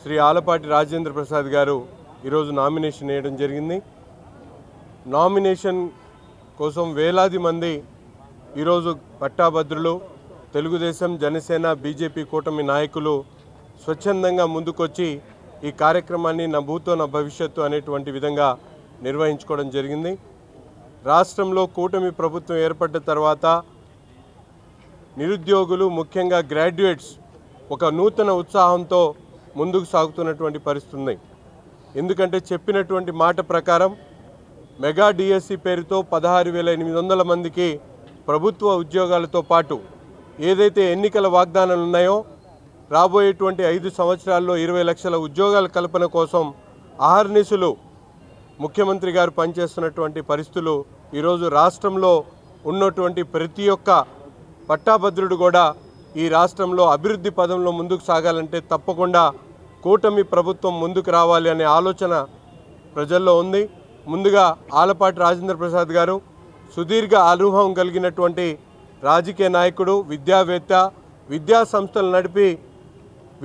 శ్రీ ఆలపాటి రాజేంద్ర ప్రసాద్ గారు ఈరోజు నామినేషన్ వేయడం జరిగింది. నామినేషన్ కోసం వేలాది మంది ఈరోజు పట్టాభద్రులు, తెలుగుదేశం, జనసేన, బీజేపీ కూటమి నాయకులు స్వచ్ఛందంగా ముందుకొచ్చి ఈ కార్యక్రమాన్ని నా భూతో నా భవిష్యత్తు అనేటువంటి విధంగా నిర్వహించుకోవడం జరిగింది. రాష్ట్రంలో కూటమి ప్రభుత్వం ఏర్పడ్డ తర్వాత నిరుద్యోగులు, ముఖ్యంగా గ్రాడ్యుయేట్స్ ఒక నూతన ఉత్సాహంతో ముందుకు సాగుతున్నటువంటి పరిస్థితి ఉంది. ఎందుకంటే చెప్పినటువంటి మాట ప్రకారం మెగా డిఎస్సి పేరుతో 16,800 మందికి ప్రభుత్వ ఉద్యోగాలతో పాటు ఏదైతే ఎన్నికల వాగ్దానాలు ఉన్నాయో రాబోయేటువంటి 5 సంవత్సరాల్లో 20 లక్షల ఉద్యోగాల కల్పన కోసం అహర్నిశలు ముఖ్యమంత్రి గారు పనిచేస్తున్నటువంటి పరిస్థితులు ఈరోజు రాష్ట్రంలో ఉన్నటువంటి ప్రతి ఒక్క పట్టాభద్రుడు కూడా ఈ రాష్ట్రంలో అభివృద్ధి పదంలో ముందుకు సాగాలంటే తప్పకుండా కూటమి ప్రభుత్వం ముందుకు రావాలి అనే ఆలోచన ప్రజల్లో ఉంది. ముందుగా ఆలపాటి రాజేంద్ర ప్రసాద్ గారు సుదీర్ఘ అనుభవం కలిగినటువంటి రాజకీయ నాయకుడు, విద్యావేత్త, విద్యా సంస్థలు నడిపి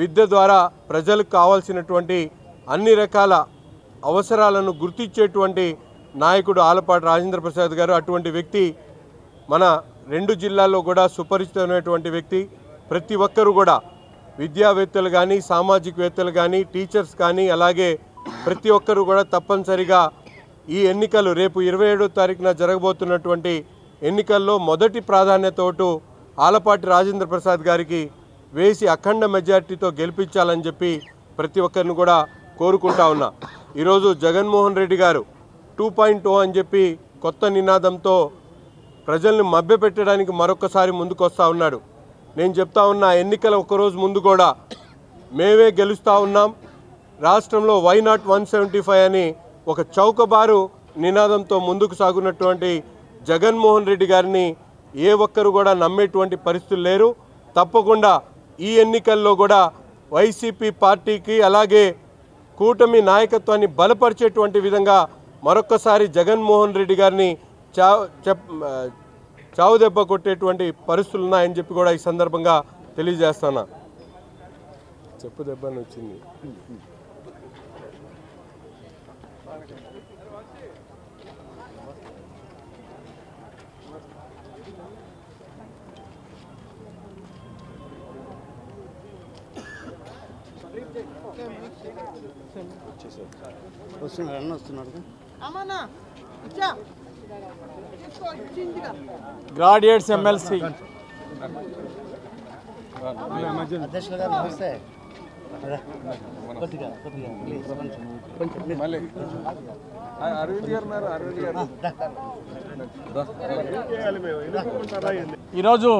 విద్య ద్వారా ప్రజలకు కావాల్సినటువంటి అన్ని రకాల అవసరాలను గుర్తించేటువంటి నాయకుడు ఆలపాటి రాజేంద్ర ప్రసాద్ గారు. అటువంటి వ్యక్తి మన 2 జిల్లాల్లో కూడా సుపరిచితమైనటువంటి వ్యక్తి. ప్రతి ఒక్కరూ కూడా విద్యావేత్తలు కానీ సామాజికవేత్తలు కానీ టీచర్స్ కానీ అలాగే ప్రతి ఒక్కరూ కూడా తప్పనిసరిగా ఈ ఎన్నికలు రేపు 27వ తారీఖున జరగబోతున్నటువంటి ఎన్నికల్లో మొదటి ప్రాధాన్యతోటు ఆలపాటి రాజేంద్ర ప్రసాద్ గారికి వేసి అఖండ మెజార్టీతో గెలిపించాలని చెప్పి ప్రతి ఒక్కరిని కూడా కోరుకుంటా ఉన్నా. ఈరోజు జగన్మోహన్ రెడ్డి గారు 2.0 అని చెప్పి కొత్త నినాదంతో ప్రజల్ని మభ్యపెట్టడానికి మరొకసారి ముందుకొస్తా ఉన్నాడు. నేను చెప్తా ఉన్నా, ఎన్నికల ఒకరోజు ముందు కూడా మేమే గెలుస్తూ ఉన్నాం, రాష్ట్రంలో వై నాట్ 175 అని ఒక చౌకబారు నినాదంతో ముందుకు సాగున్నటువంటి జగన్మోహన్ రెడ్డి గారిని ఏ ఒక్కరు కూడా నమ్మేటువంటి పరిస్థితులు లేరు. తప్పకుండా ఈ ఎన్నికల్లో కూడా వైసీపీ పార్టీకి అలాగే కూటమి నాయకత్వాన్ని బలపరిచేటువంటి విధంగా మరొక్కసారి జగన్మోహన్ రెడ్డి గారిని చావు దెబ్బ కొట్టేటువంటి పరిస్థితులు ఉన్నాయని చెప్పి కూడా ఈ సందర్భంగా తెలియజేస్తున్నా. చెప్పు దెబ్బ వచ్చింది. వస్తున్నాడు అన్న వస్తున్నాడు. గ్రాడ్యుయేట్స్ ఎమ్మెల్సీ అధ్యక్షులు గారు నమస్తే. కొద్దిగా ఈరోజు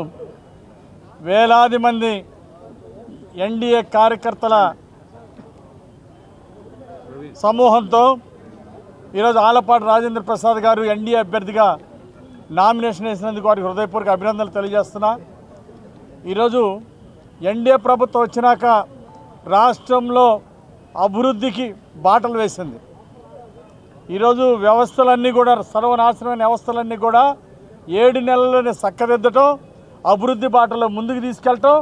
వేలాది మంది ఎన్డీఏ కార్యకర్తల సమూహంతో ఈరోజు ఆలపాటి రాజేంద్ర ప్రసాద్ గారు ఎన్డీఏ అభ్యర్థిగా నామినేషన్ వేసినందుకు వారికి హృదయపూర్వక అభినందనలు తెలియజేస్తున్నా. ఈరోజు ఎన్డీఏ ప్రభుత్వం వచ్చినాక రాష్ట్రంలో అభివృద్ధికి బాటలు వేసింది. ఈరోజు వ్యవస్థలన్నీ కూడా సర్వనాశనమైన వ్యవస్థలన్నీ కూడా 7 నెలల్లోనే చక్కదిద్దటం, అభివృద్ధి బాటలో ముందుకు తీసుకెళ్ళటం,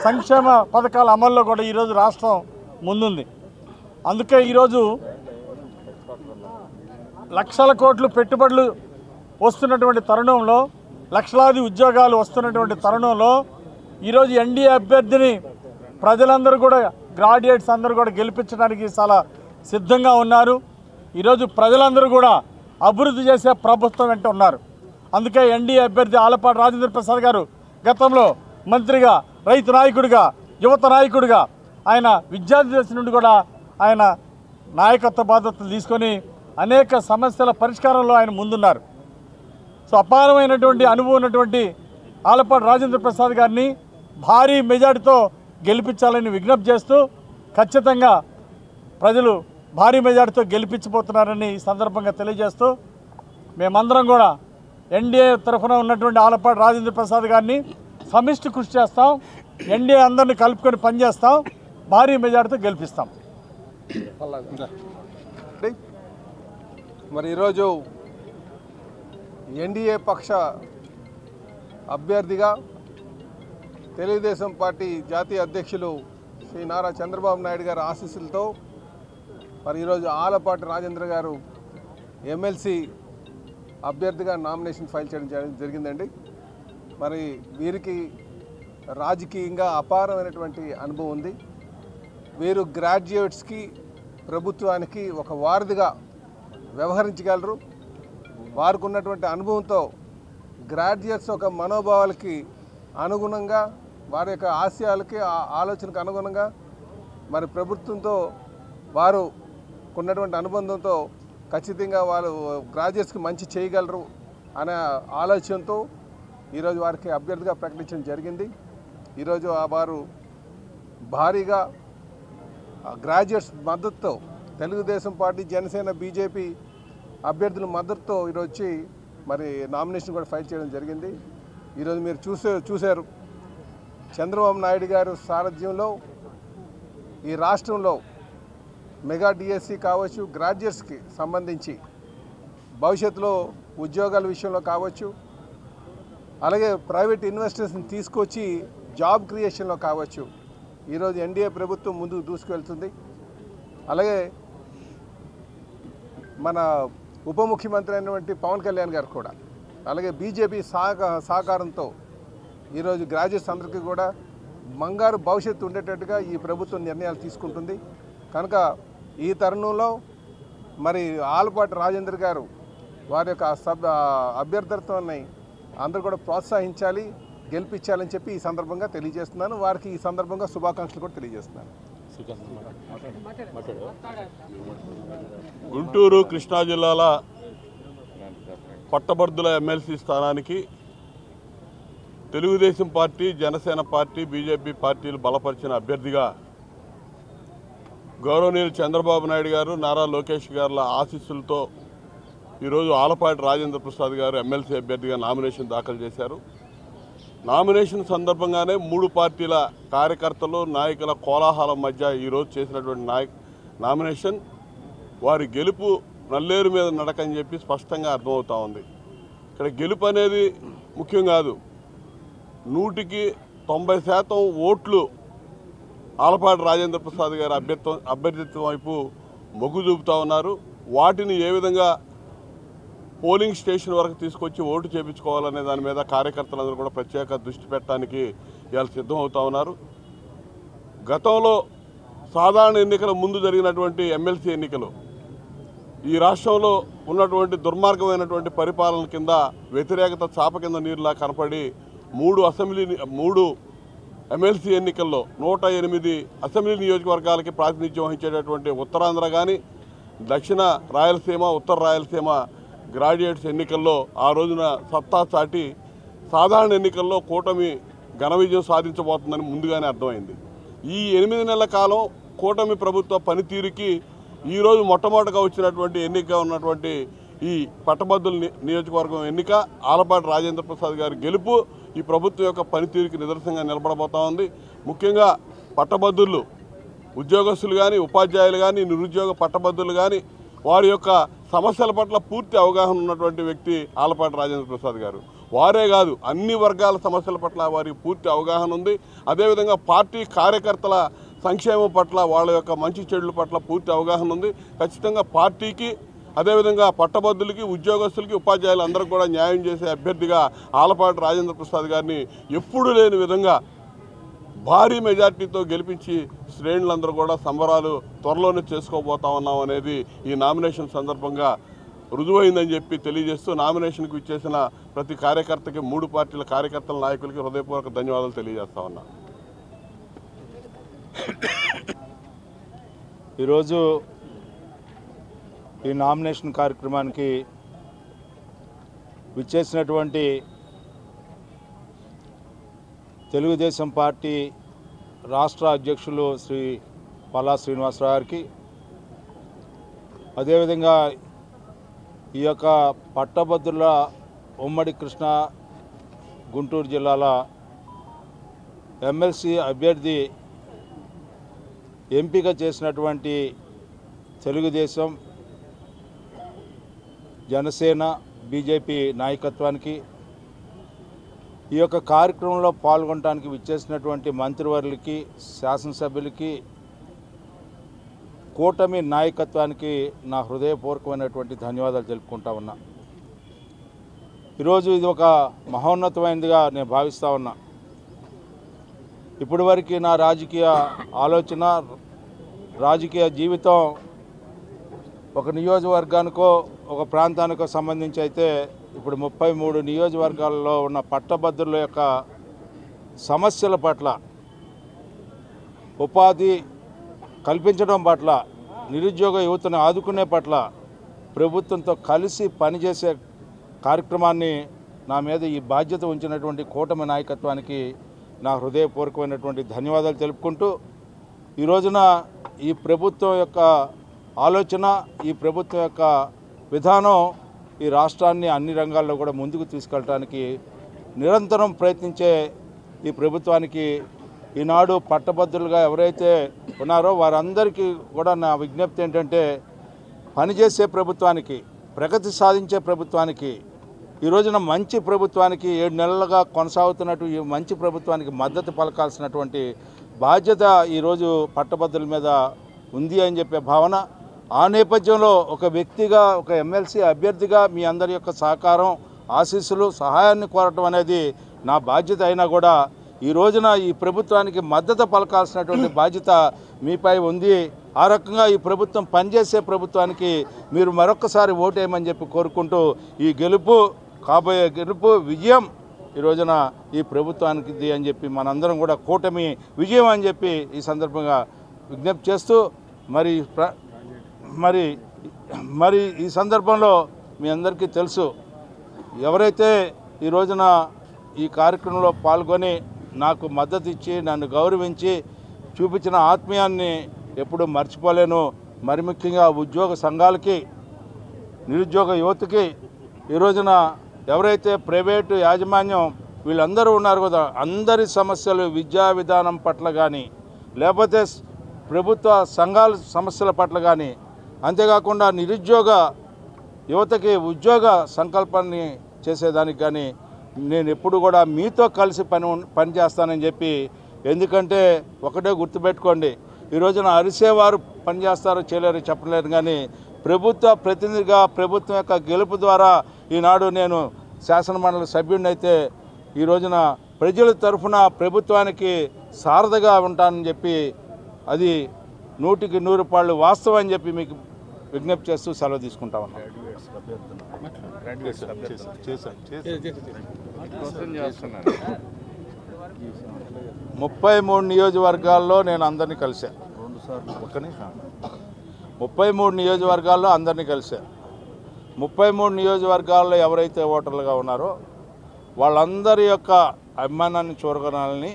సంక్షేమ పథకాల అమల్లో కూడా ఈరోజు రాష్ట్రం ముందుంది. అందుకే ఈరోజు లక్షల కోట్లు పెట్టుబడులు వస్తున్నటువంటి తరుణంలో, లక్షలాది ఉద్యోగాలు వస్తున్నటువంటి తరుణంలో ఈరోజు ఎన్డీఏ అభ్యర్థిని ప్రజలందరూ కూడా, గ్రాడ్యుయేట్స్ అందరూ కూడా గెలిపించడానికి చాలా సిద్ధంగా ఉన్నారు. ఈరోజు ప్రజలందరూ కూడా అభివృద్ధి చేసే ప్రభుత్వం వెంట ఉన్నారు. అందుకే ఎన్డీఏ అభ్యర్థి ఆలపాటి రాజేంద్ర ప్రసాద్ గారు గతంలో మంత్రిగా, రైతు నాయకుడిగా, యువత నాయకుడిగా, ఆయన విద్యార్థి దశ నుండి కూడా ఆయన నాయకత్వ బాధ్యతలు తీసుకొని అనేక సమస్యల పరిష్కారంలో ఆయన ముందున్నారు. సో అపారమైనటువంటి అనుభవం ఉన్నటువంటి ఆలపాటి రాజేంద్ర ప్రసాద్ గారిని భారీ మెజార్టీతో గెలిపించాలని విజ్ఞప్తి చేస్తూ, ఖచ్చితంగా ప్రజలు భారీ మెజార్టీతో గెలిపించబోతున్నారని ఈ సందర్భంగా తెలియజేస్తూ, మేమందరం కూడా ఎన్డీఏ తరఫున ఉన్నటువంటి ఆలపాటి రాజేంద్ర ప్రసాద్ గారిని సమిష్టి కృషి చేస్తాం, ఎన్డీఏ అందరినీ కలుపుకొని పనిచేస్తాం, భారీ మెజార్టీతో గెలిపిస్తాం. మరి ఈరోజు ఎన్డీఏ పక్ష అభ్యర్థిగా తెలుగుదేశం పార్టీ జాతీయ అధ్యక్షులు శ్రీ నారా చంద్రబాబు నాయుడు గారి ఆశీస్సులతో మరి ఈరోజు ఆలపాటి రాజేంద్ర గారు ఎమ్మెల్సీ అభ్యర్థిగా నామినేషన్ ఫైల్ చేయడం జరిగిందండి. మరి వీరికి రాజకీయంగా అపారమైనటువంటి అనుభవం ఉంది. వీరు గ్రాడ్యుయేట్స్కి, ప్రభుత్వానికి ఒక వారధిగా వ్యవహరించగలరు. వారికి ఉన్నటువంటి అనుభవంతో గ్రాడ్యుయేట్స్ ఒక మనోభావాలకి అనుగుణంగా, వారి యొక్క ఆశయాలకి, ఆలోచనకు అనుగుణంగా మరి ప్రభుత్వంతో వారు ఉన్నటువంటి అనుబంధంతో ఖచ్చితంగా వారు గ్రాడ్యుయేట్స్కి మంచి చేయగలరు అనే ఆలోచనతో ఈరోజు వారికి అభ్యర్థిగా ప్రకటించడం జరిగింది. ఈరోజు వారు భారీగా గ్రాడ్యుయేట్స్ మద్దతుతో, తెలుగుదేశం పార్టీ, జనసేన, బీజేపీ అభ్యర్థుల మద్దతుతో ఈరోజు వచ్చి మరి నామినేషన్ కూడా ఫైల్ చేయడం జరిగింది. ఈరోజు మీరు చూశారు చంద్రబాబు నాయుడు గారు సారథ్యంలో ఈ రాష్ట్రంలో మెగా డిఎస్సి కావచ్చు, గ్రాడ్యుయేట్స్కి సంబంధించి భవిష్యత్తులో ఉద్యోగాల విషయంలో కావచ్చు, అలాగే ప్రైవేట్ ఇన్వెస్టర్స్ని తీసుకొచ్చి జాబ్ క్రియేషన్లో కావచ్చు, ఈరోజు ఎన్డీఏ ప్రభుత్వం ముందుకు దూసుకువెళ్తుంది. అలాగే మన ఉప ముఖ్యమంత్రి అయినటువంటి పవన్ కళ్యాణ్ గారు కూడా, అలాగే బీజేపీ సహకారంతో ఈరోజు గ్రాడ్యుయేట్స్ అందరికీ కూడా బంగారు భవిష్యత్తు ఉండేటట్టుగా ఈ ప్రభుత్వం నిర్ణయాలు తీసుకుంటుంది. కనుక ఈ తరుణంలో మరి ఆలపాటి రాజేంద్ర గారు వారి యొక్క అభ్యర్థిత్వాన్ని అందరూ కూడా ప్రోత్సహించాలి, గెలిపించాలని చెప్పి ఈ సందర్భంగా తెలియజేస్తున్నాను. వారికి ఈ సందర్భంగా శుభాకాంక్షలు కూడా తెలియజేస్తున్నాను. గుంటూరు కృష్ణా జిల్లాల పట్టభద్రుల ఎమ్మెల్సీ స్థానానికి Telugu Desam party, Janasena party, BJP పార్టీలు బలపరిచిన అభ్యర్థిగా గౌరవనీయులు చంద్రబాబు నాయుడు గారు, నారా లోకేష్ గారుల ఆశీస్సులతో ఈరోజు ఆలపాటి రాజేంద్ర ప్రసాద్ గారు ఎమ్మెల్సీ అభ్యర్థిగా నామినేషన్ దాఖలు చేశారు. నామినేషన్ సందర్భంగానే 3 పార్టీల కార్యకర్తలు, నాయకుల కోలాహలం మధ్య ఈరోజు చేసినటువంటి నామినేషన్ వారి గెలుపు నల్లేరు మీద నడకని చెప్పి స్పష్టంగా అర్థమవుతా ఉంది. ఇక్కడ గెలుపు అనేది ముఖ్యం కాదు, 100కి 90% ఓట్లు ఆలపాటి రాజేంద్ర ప్రసాద్ గారి అభ్యర్థిత్వం వైపు మొగ్గు చూపుతూ ఉన్నారు. వాటిని ఏ విధంగా పోలింగ్ స్టేషన్ వరకు తీసుకొచ్చి ఓటు చేయించుకోవాలనే దాని మీద కార్యకర్తలందరూ కూడా ప్రత్యేక దృష్టి పెట్టడానికి ఇవాళ సిద్ధమవుతా ఉన్నారు. గతంలో సాధారణ ఎన్నికల ముందు జరిగినటువంటి ఎమ్మెల్సీ ఎన్నికలు ఈ రాష్ట్రంలో ఉన్నటువంటి దుర్మార్గమైనటువంటి పరిపాలన కింద వ్యతిరేకత చాప కింద నీరులా కనపడి 3 ఎమ్మెల్సీ ఎన్నికల్లో 108 అసెంబ్లీ నియోజకవర్గాలకి ప్రాతినిధ్యం వహించేటటువంటి ఉత్తరాంధ్ర కానీ, దక్షిణ రాయలసీమ, ఉత్తర రాయలసీమ గ్రాడ్యుయేట్స్ ఎన్నికల్లో ఆ రోజున సత్తా చాటి సాధారణ ఎన్నికల్లో కూటమి ఘన విజయం సాధించబోతుందని ముందుగానే అర్థమైంది. ఈ 8 నెలల కాలం కూటమి ప్రభుత్వ పనితీరుకి ఈరోజు మొట్టమొదటిగా వచ్చినటువంటి ఎన్నికగా ఉన్నటువంటి ఈ పట్టభద్రుల నియోజకవర్గం ఎన్నిక, ఆలపాటి రాజేంద్ర ప్రసాద్ గారి గెలుపు ఈ ప్రభుత్వం యొక్క పనితీరుకి నిదర్శనంగా నిలబడబోతా ఉంది. ముఖ్యంగా పట్టభద్రులు, ఉద్యోగస్తులు కానీ, ఉపాధ్యాయులు కానీ, నిరుద్యోగ పట్టభద్రులు కానీ వారి యొక్క సమస్యల పట్ల పూర్తి అవగాహన ఉన్నటువంటి వ్యక్తి ఆలపాటి రాజేంద్ర ప్రసాద్ గారు. వారే కాదు, అన్ని వర్గాల సమస్యల పట్ల వారికి పూర్తి అవగాహన ఉంది. అదేవిధంగా పార్టీ కార్యకర్తల సంక్షేమం పట్ల, వాళ్ళ యొక్క మంచి చెడుల పట్ల పూర్తి అవగాహన ఉంది. ఖచ్చితంగా పార్టీకి, అదేవిధంగా పట్టభద్రులకి, ఉద్యోగస్తులకి, ఉపాధ్యాయులందరికీ కూడా న్యాయం చేసే అభ్యర్థిగా ఆలపాటి రాజేంద్ర ప్రసాద్ గారిని ఎప్పుడూ లేని విధంగా భారీ మెజార్టీతో గెలిపించి శ్రేణులందరూ కూడా సంబరాలు త్వరలోనే చేసుకోబోతా ఉన్నాం అనేది ఈ నామినేషన్ సందర్భంగా రుజువైందని చెప్పి తెలియజేస్తూ నామినేషన్కు ఇచ్చేసిన ప్రతి కార్యకర్తకి, 3 పార్టీల కార్యకర్తల నాయకులకి హృదయపూర్వక ధన్యవాదాలు తెలియజేస్తా ఉన్నా. ఈరోజు ఈ నామినేషన్ కార్యక్రమానికి విచ్చేసినటువంటి తెలుగుదేశం పార్టీ రాష్ట్ర అధ్యక్షులు శ్రీ పల్లా శ్రీనివాసరావు గారికి, అదేవిధంగా ఈ యొక్క పట్టభద్రుల ఉమ్మడి కృష్ణా గుంటూరు జిల్లాల ఎమ్మెల్సీ అభ్యర్థి ఎంపిక చేసినటువంటి తెలుగుదేశం, జనసేన, బీజేపీ నాయకత్వానికి, ఈ యొక్క కార్యక్రమంలో పాల్గొనడానికి విచ్చేసినటువంటి మంత్రివర్యులకి, శాసనసభ్యులకి, కూటమి నాయకత్వానికి నా హృదయపూర్వకమైనటువంటి ధన్యవాదాలు తెలుపుకుంటా ఉన్నా. ఈరోజు ఇది ఒక మహోన్నతమైనదిగా నేను భావిస్తూ ఉన్నా. ఇప్పటివరకు నా రాజకీయ ఆలోచన, రాజకీయ జీవితం ఒక నియోజకవర్గానికో ఒక ప్రాంతానికో సంబంధించి అయితే, ఇప్పుడు 33 నియోజకవర్గాల్లో ఉన్న పట్టభద్రుల యొక్క సమస్యల పట్ల, ఉపాధి కల్పించడం పట్ల, నిరుద్యోగ యువతను ఆదుకునే పట్ల ప్రభుత్వంతో కలిసి పనిచేసే కార్యక్రమాన్ని నా మీద ఈ బాధ్యత ఉంచినటువంటి కూటమి నాయకత్వానికి నా హృదయపూర్వకమైనటువంటి ధన్యవాదాలు తెలుపుకుంటూ, ఈ రోజున ఈ ప్రభుత్వం యొక్క ఆలోచన, ఈ ప్రభుత్వం యొక్క విధానం ఈ రాష్ట్రాన్ని అన్ని రంగాల్లో కూడా ముందుకు తీసుకెళ్ళడానికి నిరంతరం ప్రయత్నించే ఈ ప్రభుత్వానికి ఈనాడు పట్టభద్రులుగా ఎవరైతే ఉన్నారో వారందరికీ కూడా నా విజ్ఞప్తి ఏంటంటే, పనిచేసే ప్రభుత్వానికి, ప్రగతి సాధించే ప్రభుత్వానికి, ఈ రోజున మంచి ప్రభుత్వానికి, 7 నెలలుగా కొనసాగుతున్నట్టు ఈ మంచి ప్రభుత్వానికి మద్దతు పలకాల్సినటువంటి బాధ్యత ఈరోజు పట్టభద్రుల మీద ఉంది అని చెప్పే భావన. ఆ నేపథ్యంలో ఒక వ్యక్తిగా, ఒక ఎమ్మెల్సీ అభ్యర్థిగా మీ అందరి యొక్క సహకారం, ఆశీస్సులు, సహాయాన్ని కోరటం అనేది నా బాధ్యత అయినా కూడా ఈ రోజున ఈ ప్రభుత్వానికి మద్దతు పలకాల్సినటువంటి బాధ్యత మీపై ఉంది. ఆ రకంగా ఈ ప్రభుత్వం పనిచేసే ప్రభుత్వానికి మీరు మరొక్కసారి ఓటేయమని చెప్పి కోరుకుంటూ ఈ గెలుపు కాబోయే గెలుపు విజయం ఈ రోజున ఈ ప్రభుత్వానికి అని చెప్పి మనందరం కూడా కూటమి విజయం అని చెప్పి ఈ సందర్భంగా విజ్ఞప్తి చేస్తూ మరి ఈ సందర్భంలో మీ అందరికీ తెలుసు, ఎవరైతే ఈ రోజున ఈ కార్యక్రమంలో పాల్గొని నాకు మద్దతు ఇచ్చి నన్ను గౌరవించి చూపించిన ఆత్మీయాన్ని ఎప్పుడూ మర్చిపోలేను. మరి ముఖ్యంగా ఉద్యోగ సంఘాలకి, నిరుద్యోగ యువతకి, ఈ రోజున ఎవరైతే ప్రైవేటు యాజమాన్యం వీళ్ళందరూ ఉన్నారు కదా, అందరి సమస్యలు విద్యా విధానం పట్ల కానీ, లేకపోతే ప్రభుత్వ సంఘాల సమస్యల పట్ల కానీ, అంతేకాకుండా నిరుద్యోగ యువతకి ఉద్యోగ సంకల్పాన్ని చేసేదానికి కానీ నేను ఎప్పుడు కూడా మీతో కలిసి పనిచేస్తానని చెప్పి, ఎందుకంటే ఒకటే గుర్తుపెట్టుకోండి, ఈ రోజున అరిసేవారు పనిచేస్తారో చేయలేరు చెప్పలేరు, కానీ ప్రభుత్వ ప్రతినిధిగా ప్రభుత్వం యొక్క గెలుపు ద్వారా ఈనాడు నేను శాసనమండలి సభ్యుడినైతే ఈ రోజున ప్రజల తరఫున ప్రభుత్వానికి సారథిగా ఉంటానని చెప్పి అది 100కి 100 పాళ్ళు వాస్తవం అని చెప్పి మీకు విజ్ఞప్తి చేస్తూ సెలవు తీసుకుంటా ఉన్నాను. 33 నియోజకవర్గాల్లో నేను అందరినీ కలిశాను. 33 నియోజకవర్గాల్లో అందరినీ కలిశాను. 33 నియోజకవర్గాల్లో ఎవరైతే ఓటర్లుగా ఉన్నారో వాళ్ళందరి యొక్క అభిమానాన్ని చూరగొనాలని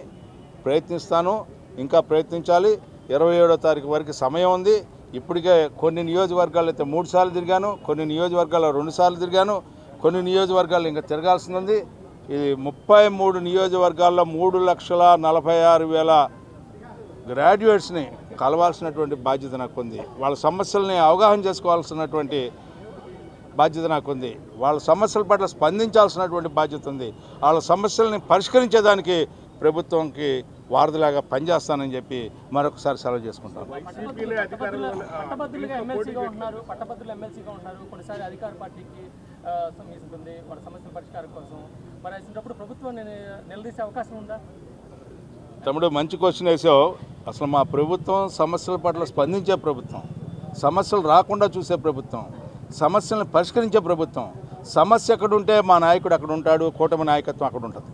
ప్రయత్నిస్తాను, ఇంకా ప్రయత్నించాలి. 27వ తారీఖు వరకు సమయం ఉంది. ఇప్పటికే కొన్ని నియోజకవర్గాలు అయితే 3 సార్లు తిరిగాను, కొన్ని నియోజకవర్గాల్లో 2 సార్లు తిరిగాను, కొన్ని నియోజకవర్గాలు ఇంకా తిరగాల్సి ఉంది. ఇది 33 నియోజకవర్గాల్లో 3,46,000 గ్రాడ్యుయేట్స్ని కలవాల్సినటువంటి బాధ్యత నాకు ఉంది. వాళ్ళ సమస్యల్ని అవగాహన చేసుకోవాల్సినటువంటి బాధ్యత నాకు ఉంది. వాళ్ళ సమస్యల పట్ల స్పందించాల్సినటువంటి బాధ్యత ఉంది. వాళ్ళ సమస్యల్ని పరిష్కరించేదానికి ప్రభుత్వంకి వారధిలాగా పనిచేస్తానని చెప్పి మరొకసారి సెలవు చేసుకుంటాను. పట్టభద్రులుగా ఎమ్మెల్సీగా ఉంటున్నారు, కొన్నిసారి అధికార పార్టీకి ఉంటుంది వాళ్ళ సమస్యల పరిష్కారం కోసం. మరి అటువంటి ప్రభుత్వం నిలదీసే అవకాశం ఉందా? తమ్ముడు, మంచి క్వశ్చన్ వేసావు. అసలు మా ప్రభుత్వం సమస్యల పట్ల స్పందించే ప్రభుత్వం, సమస్యలు రాకుండా చూసే ప్రభుత్వం, సమస్యలను పరిష్కరించే ప్రభుత్వం. సమస్య ఎక్కడుంటే మా నాయకుడు అక్కడ ఉంటాడు, కూటమి నాయకత్వం అక్కడ ఉంటుంది.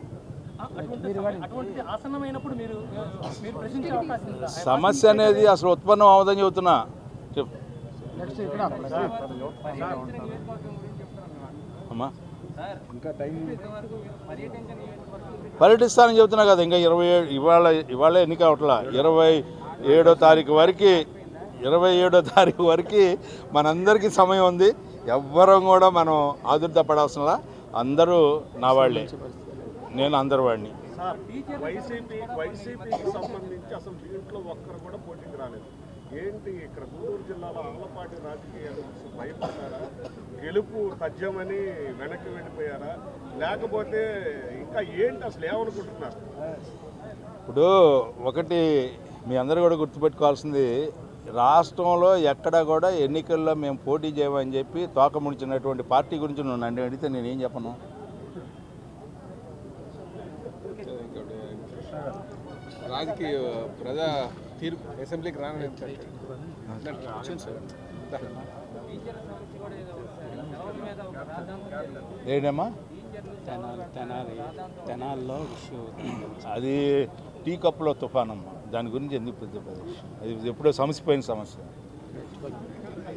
సమస్య అనేది అసలు ఉత్పన్నం అవదని చెబుతున్నా. అమ్మా పర్యటిస్తానని చెబుతున్నా కదా. ఇంకా 27 ఇవాళ ఎన్నిక అవట్లా. 27వ తారీఖు వరకు మనందరికీ సమయం ఉంది. ఎవ్వరం కూడా మనం ఆదుర్దపడాల్సిన అందరూ నా వాళ్ళే, నేను అందరి వాడిని. వైసీపీకి సంబంధించి అసలు దీంట్లో ఒక్కరు కూడా పోటీకి రాలేదు. ఏంటి ఇక్కడ గుంటూరు జిల్లాలో ఆలపాటి రాజకీయాలు భయపడ్డారా? గెలుపు తథ్యమని వెనక్కి వెళ్ళిపోయారా? లేకపోతే ఇంకా ఏంటి అసలు ఏమనుకుంటున్నారు? ఇప్పుడు ఒకటి మీ అందరూ కూడా గుర్తుపెట్టుకోవాల్సింది, రాష్ట్రంలో ఎక్కడ కూడా ఎన్నికల్లో మేము పోటీ చేయమని చెప్పి తోక ముడిచినటువంటి పార్టీ గురించి నన్ను అడిగితే నేనేం చెప్పను? రాజకీయ ప్రజా తీర్పు అసెంబ్లీకి రాని ఏంటమ్మా అది టీ కప్పులో తుఫానమ్మా. దాని గురించి ఎందుకు పెద్ద అది ఎప్పుడో సమసిపోయిన సమస్య.